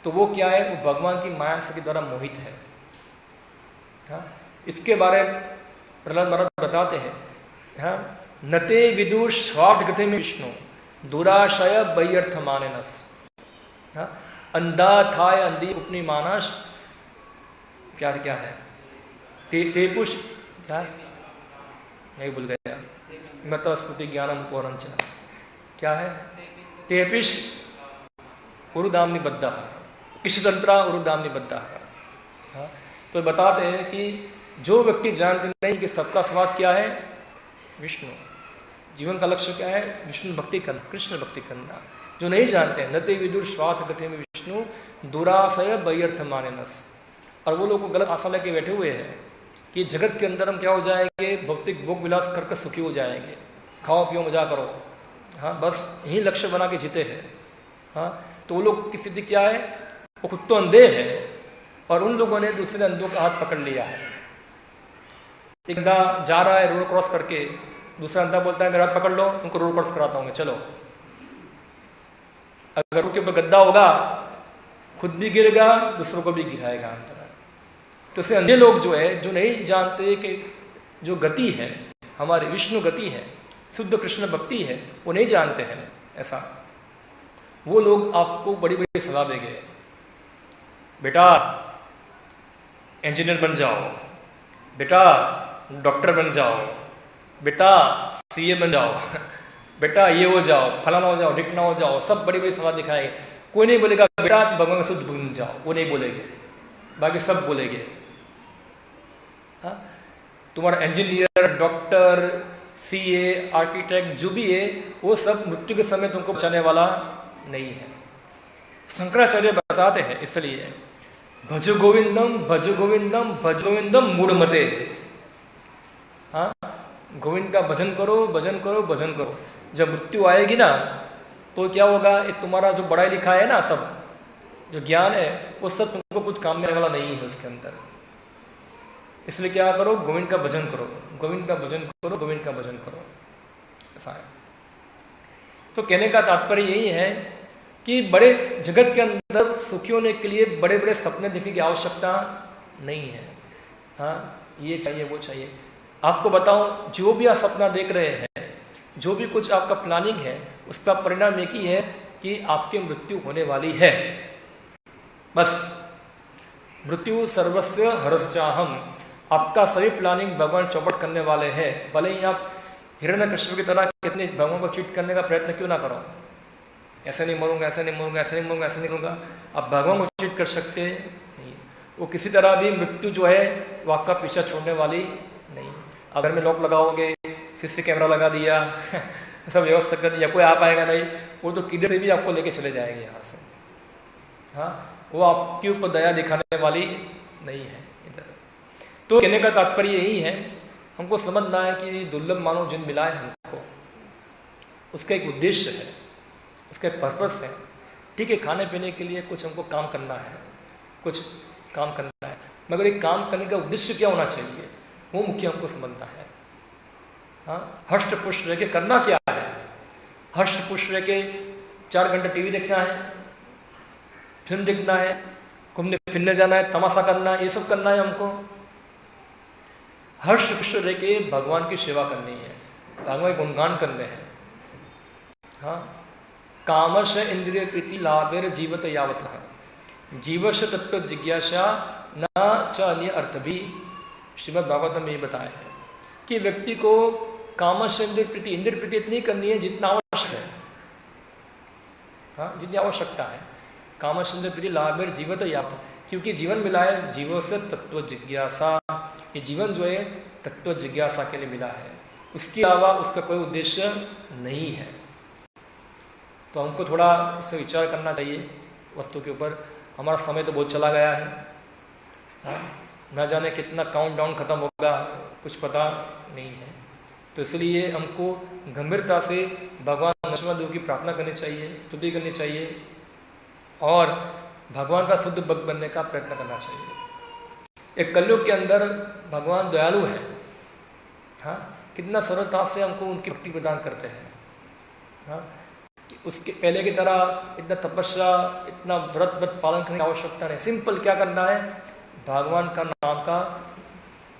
तो वो क्या है? वो भगवान की माया से के द्वारा मोहित है। हाँ, इसके बारे में प्रहलाद महाराज बताते हैं, हाँ, नते विदुर स्वार्थ गति में विष्णु दुराशय बयर्थ मानस। हाँ, अंधा थाय अंधी उपनी मानस, क्या क्या है? तेपुष क्या? नहीं भूल गया, स्मृत स्मृति ज्ञानम कोरंच, क्या है? तेपिश उरुदाम निबद्ध, किशतंत्रा उरुदाम निबद्ध। हाँ, तो बताते हैं कि जो व्यक्ति जानते नहीं कि सबका स्वाद क्या है, विष्णु, जीवन का लक्ष्य क्या है, विष्णु भक्ति करना, कृष्ण भक्ति करना, जो नहीं जानते हैं, नते विदुर स्वार्थ गति में विष्णु दुराशय बयर्थ मानेनस। और वो लोग गलत आशा लेके बैठे हुए हैं कि जगत के अंदर हम क्या हो जाएंगे, भौतिक भोग विलास करके सुखी हो जाएंगे, खाओ पियो मजा करो। हाँ, बस यही लक्ष्य बना के जीते हैं। हाँ, तो वो लोग की स्थिति क्या है, वो खुद तो अंधे है और उन लोगों ने दूसरे अंधों का हाथ पकड़ लिया है। एक अंधा जा रहा है रोड क्रॉस करके, दूसरा अंधा बोलता है मेरा हाथ पकड़ लो, उनको रोड क्रॉस कराता हूँ, चलो। अगर उनके ऊपर गद्दा होगा, खुद भी गिरेगा, दूसरों को भी गिराएगा अंतर। तो इससे अंधे लोग जो है, जो नहीं जानते कि जो गति है हमारी विष्णु गति है, शुद्ध कृष्ण भक्ति है, वो नहीं जानते हैं ऐसा। वो लोग आपको बड़ी बड़ी सलाह देंगे, बेटा इंजीनियर बन जाओ, बेटा डॉक्टर बन जाओ, बेटा सीए बन जाओ, बेटा ये हो जाओ, फलाना हो जाओ, ढिकना हो जाओ, सब बड़ी बड़ी सलाह दिखाएंगे। कोई नहीं बोलेगा बेटा भगवान का शुद्ध बन जाओ, वो नहीं बोलेंगे, बाकी सब बोलेंगे। हाँ, तुम्हारा इंजीनियर, डॉक्टर, सीए, आर्किटेक्ट जो भी है, वो सब मृत्यु के समय तुमको बचाने वाला नहीं है। शंकराचार्य बताते हैं इसलिए भज गोविंदम भज गोविंदम भज गोविंदम मूढ़मते। हाँ, गोविंद का भजन करो, भजन करो, भजन करो। जब मृत्यु आएगी ना तो क्या होगा, ये तुम्हारा जो पढ़ाई लिखा है ना, सब जो ज्ञान है वो सब तुमको कुछ काम में आने वाला नहीं है उसके अंदर। इसलिए क्या करो, गोविंद का भजन करो, गोविंद का भजन करो, गोविंद का भजन करो, ऐसा है। तो कहने का तात्पर्य यही है कि बड़े जगत के अंदर सुखी होने के लिए बड़े बड़े सपने देखने की आवश्यकता नहीं है। हाँ, ये चाहिए वो चाहिए। आपको बताऊं, जो भी आप सपना देख रहे हैं, जो भी कुछ आपका प्लानिंग है, उसका परिणाम एक ही है कि आपकी मृत्यु होने वाली है। बस मृत्यु सर्वस्व हरश्चाहम, आपका सभी प्लानिंग भगवान चौपट करने वाले हैं। भले ही आप हिरण्यकश्यप की तरह कितने भगवान को चीट करने का प्रयत्न क्यों ना करो, ऐसे नहीं मरूंगा, ऐसे नहीं मरूंगा, ऐसे नहीं मरूंगा, ऐसे नहीं मरूंगा, आप भगवान को चीट कर सकते नहीं। वो किसी तरह भी मृत्यु जो है वो आपका पीछा छोड़ने वाली नहीं। अगर में लॉक लगाओगे, सीसी कैमरा लगा दिया, सब व्यवस्था कर दिया, कोई आ पाएगा नहीं, वो तो किधर से भी आपको लेके चले जाएंगे यहाँ से। हाँ, वो आपके ऊपर दया दिखाने वाली नहीं है इधर। तो कहने का तात्पर्य यही है, हमको समझना है कि दुर्लभ मानव जिन मिला है हमको, उसका एक उद्देश्य है, उसका एक पर्पस है। ठीक है, खाने पीने के लिए कुछ हमको काम करना है, कुछ काम करना है, मगर एक काम करने का उद्देश्य क्या होना चाहिए, वो मुख्य हमको समझना है। हाँ, हष्ट पुष्ट रह के करना क्या है? हष्ट पुष्ट रह के 4 घंटे टीवी देखना है, फिल्म देखना है, घूमने फिरने जाना है, तमाशा करना है, ये सब करना है हमको। हर्ष पुष्ट रह के भगवान की सेवा करनी है, भगवान के गुणगान करने हैं। हाँ, कामश इंद्रिय प्रीति लाभेर जीवत यावत है, जीवश तत्व जिज्ञासा न च अन्य अर्थ भी। श्रीमद् भागवत में ये बताया है कि व्यक्ति को कामश इंद्रिय प्रीति इतनी करनी है जितना आवश्यक है। हाँ, जितनी आवश्यकता है। कामश इंद्रिय प्रीति लाभेर जीवत यावत, क्योंकि जीवन मिला है जीवों से तत्व जिज्ञासा। ये जीवन जो है तत्व जिज्ञासा के लिए मिला है, उसके अलावा उसका कोई उद्देश्य नहीं है। तो हमको थोड़ा इससे विचार करना चाहिए वस्तु के ऊपर। हमारा समय तो बहुत चला गया है, हाँ? न जाने कितना काउंटडाउन खत्म होगा, कुछ पता नहीं है। तो इसलिए हमको गंभीरता से भगवान नरसिम्हा की प्रार्थना करनी चाहिए, स्तुति करनी चाहिए और भगवान का शुद्ध भक्त बनने का प्रयत्न करना चाहिए। एक कलयुग के अंदर भगवान दयालु है। हाँ, कितना सरलता से हमको उनकी भक्ति प्रदान करते हैं। हाँ, उसके पहले की तरह इतना तपस्या, इतना व्रत पालन करने की आवश्यकता नहीं। सिंपल क्या करना है, भगवान का नाम का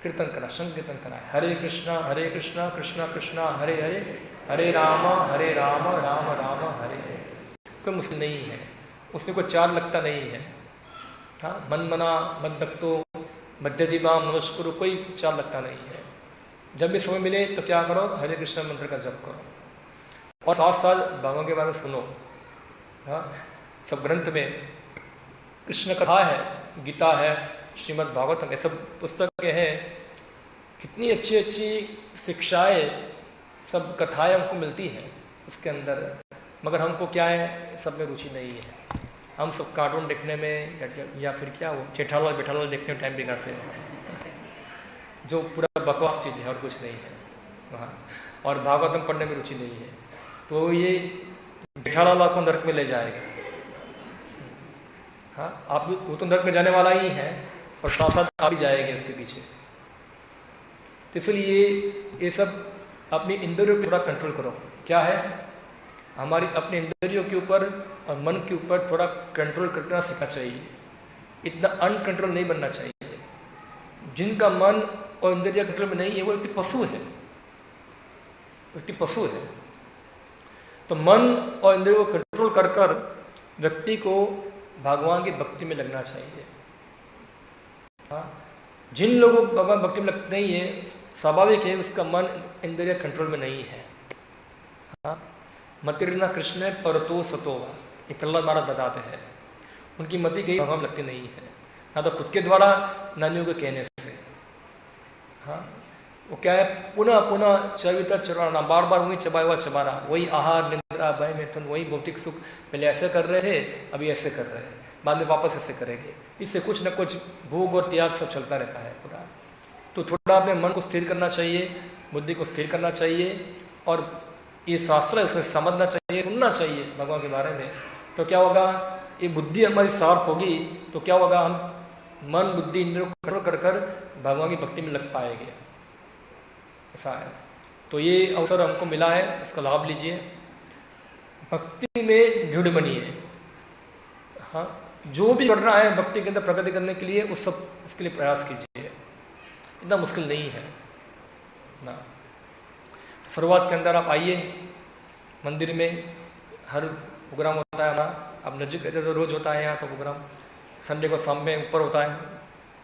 कीर्तन करना, संकीर्तन करना है। हरे कृष्णा कृष्णा कृष्णा हरे हरे, हरे राम राम राम हरे हरे। कोई मुश्किल नहीं है, उसमें कोई चार लगता नहीं है। हाँ, मन मना मद भक्तो मध्य जीवाम नमस्कुरु, कोई चार लगता नहीं है। जब भी समय मिले तो क्या करो, हरे कृष्ण मंत्र का जप करो और साथ साथ भगवान के बारे में सुनो। हाँ, सब ग्रंथ में कृष्ण कथा है, गीता है, श्रीमद् भागवतम, ये सब पुस्तकें हैं। कितनी अच्छी अच्छी शिक्षाएं, सब कथाएं हमको मिलती हैं उसके अंदर, मगर हमको क्या है, सब में रुचि नहीं है। हम सब कार्टून देखने में या फिर क्या वो जेठालाल बेठालाल देखने में टाइम बिगाड़ते हैं, जो पूरा बकवास चीज़ है और कुछ नहीं है वहाँ, और भागवतम पढ़ने में रुचि नहीं है। तो ये जेठालाल आपको नरक में ले जाएगा। हाँ, आप वो तो नरक में जाने वाला ही है और साथ साथ आप भी जाएंगे इसके पीछे। तो इसलिए ये सब अपनी इंद्रियों पर थोड़ा कंट्रोल करो। क्या है, हमारी अपने इंद्रियों के ऊपर और मन के ऊपर थोड़ा कंट्रोल करना सीखना चाहिए। इतना अनकंट्रोल नहीं बनना चाहिए। जिनका मन और इंद्रिय कंट्रोल में नहीं है वो व्यक्ति पशु है, व्यक्ति पशु है। तो मन और इंद्रियों को कंट्रोल कर कर व्यक्ति को भगवान की भक्ति में लगना चाहिए। हाँ, जिन लोगों को भगवान भक्ति में लगते नहीं है, स्वाभाविक है उसका मन इंद्रिय कंट्रोल में नहीं है। हाँ, मतिर्ना कृष्ण परतो सतोवा, ये प्रहलाद महाराज बताते हैं। उनकी मति कहीं भगवान लगती नहीं है, ना तो खुद के द्वारा नानियों के कहने से। हाँ, वो क्या है, पुनः पुनः चविता चुराना, बार बार वही चबाया हुआ चबाना, वही आहार निद्रा भय मैथुन, वही भौतिक सुख। पहले ऐसे कर रहे थे, अभी ऐसे कर रहे हैं, बाद में वापस ऐसे करेंगे। इससे कुछ न कुछ भोग और त्याग सब चलता रहता है पूरा। तो थोड़ा अपने मन को स्थिर करना चाहिए, बुद्धि को स्थिर करना चाहिए, और ये शास्त्र है उसमें समझना चाहिए, सुनना चाहिए भगवान के बारे में। तो क्या होगा, ये बुद्धि हमारी शार्प होगी तो क्या होगा, हम मन बुद्धि इंद्रियों को कंट्रोल कर कर भगवान की भक्ति में लग पाएंगे। ऐसा है। तो ये अवसर हमको मिला है, इसका लाभ लीजिए। भक्ति में दृढ़ बनिए। हाँ, जो भी करना है भक्ति के अंदर प्रगति करने के लिए, उस सब इसके लिए प्रयास कीजिए। इतना मुश्किल नहीं है ना। शुरुआत के अंदर आप आइए मंदिर में, हर प्रोग्राम होता है हमारा। अब नजदीक तो रोज होता है यहाँ तो प्रोग्राम, संडे को शाम में ऊपर होता है,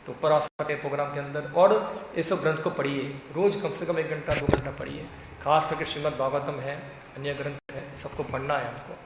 तो ऊपर आ सकते हैं प्रोग्राम के अंदर। और इस सब ग्रंथ को पढ़िए, रोज कम से कम 1 घंटा 2 घंटा पढ़िए। खास करके श्रीमद् भागवतम है, अन्य ग्रंथ है, सबको पढ़ना है हमको।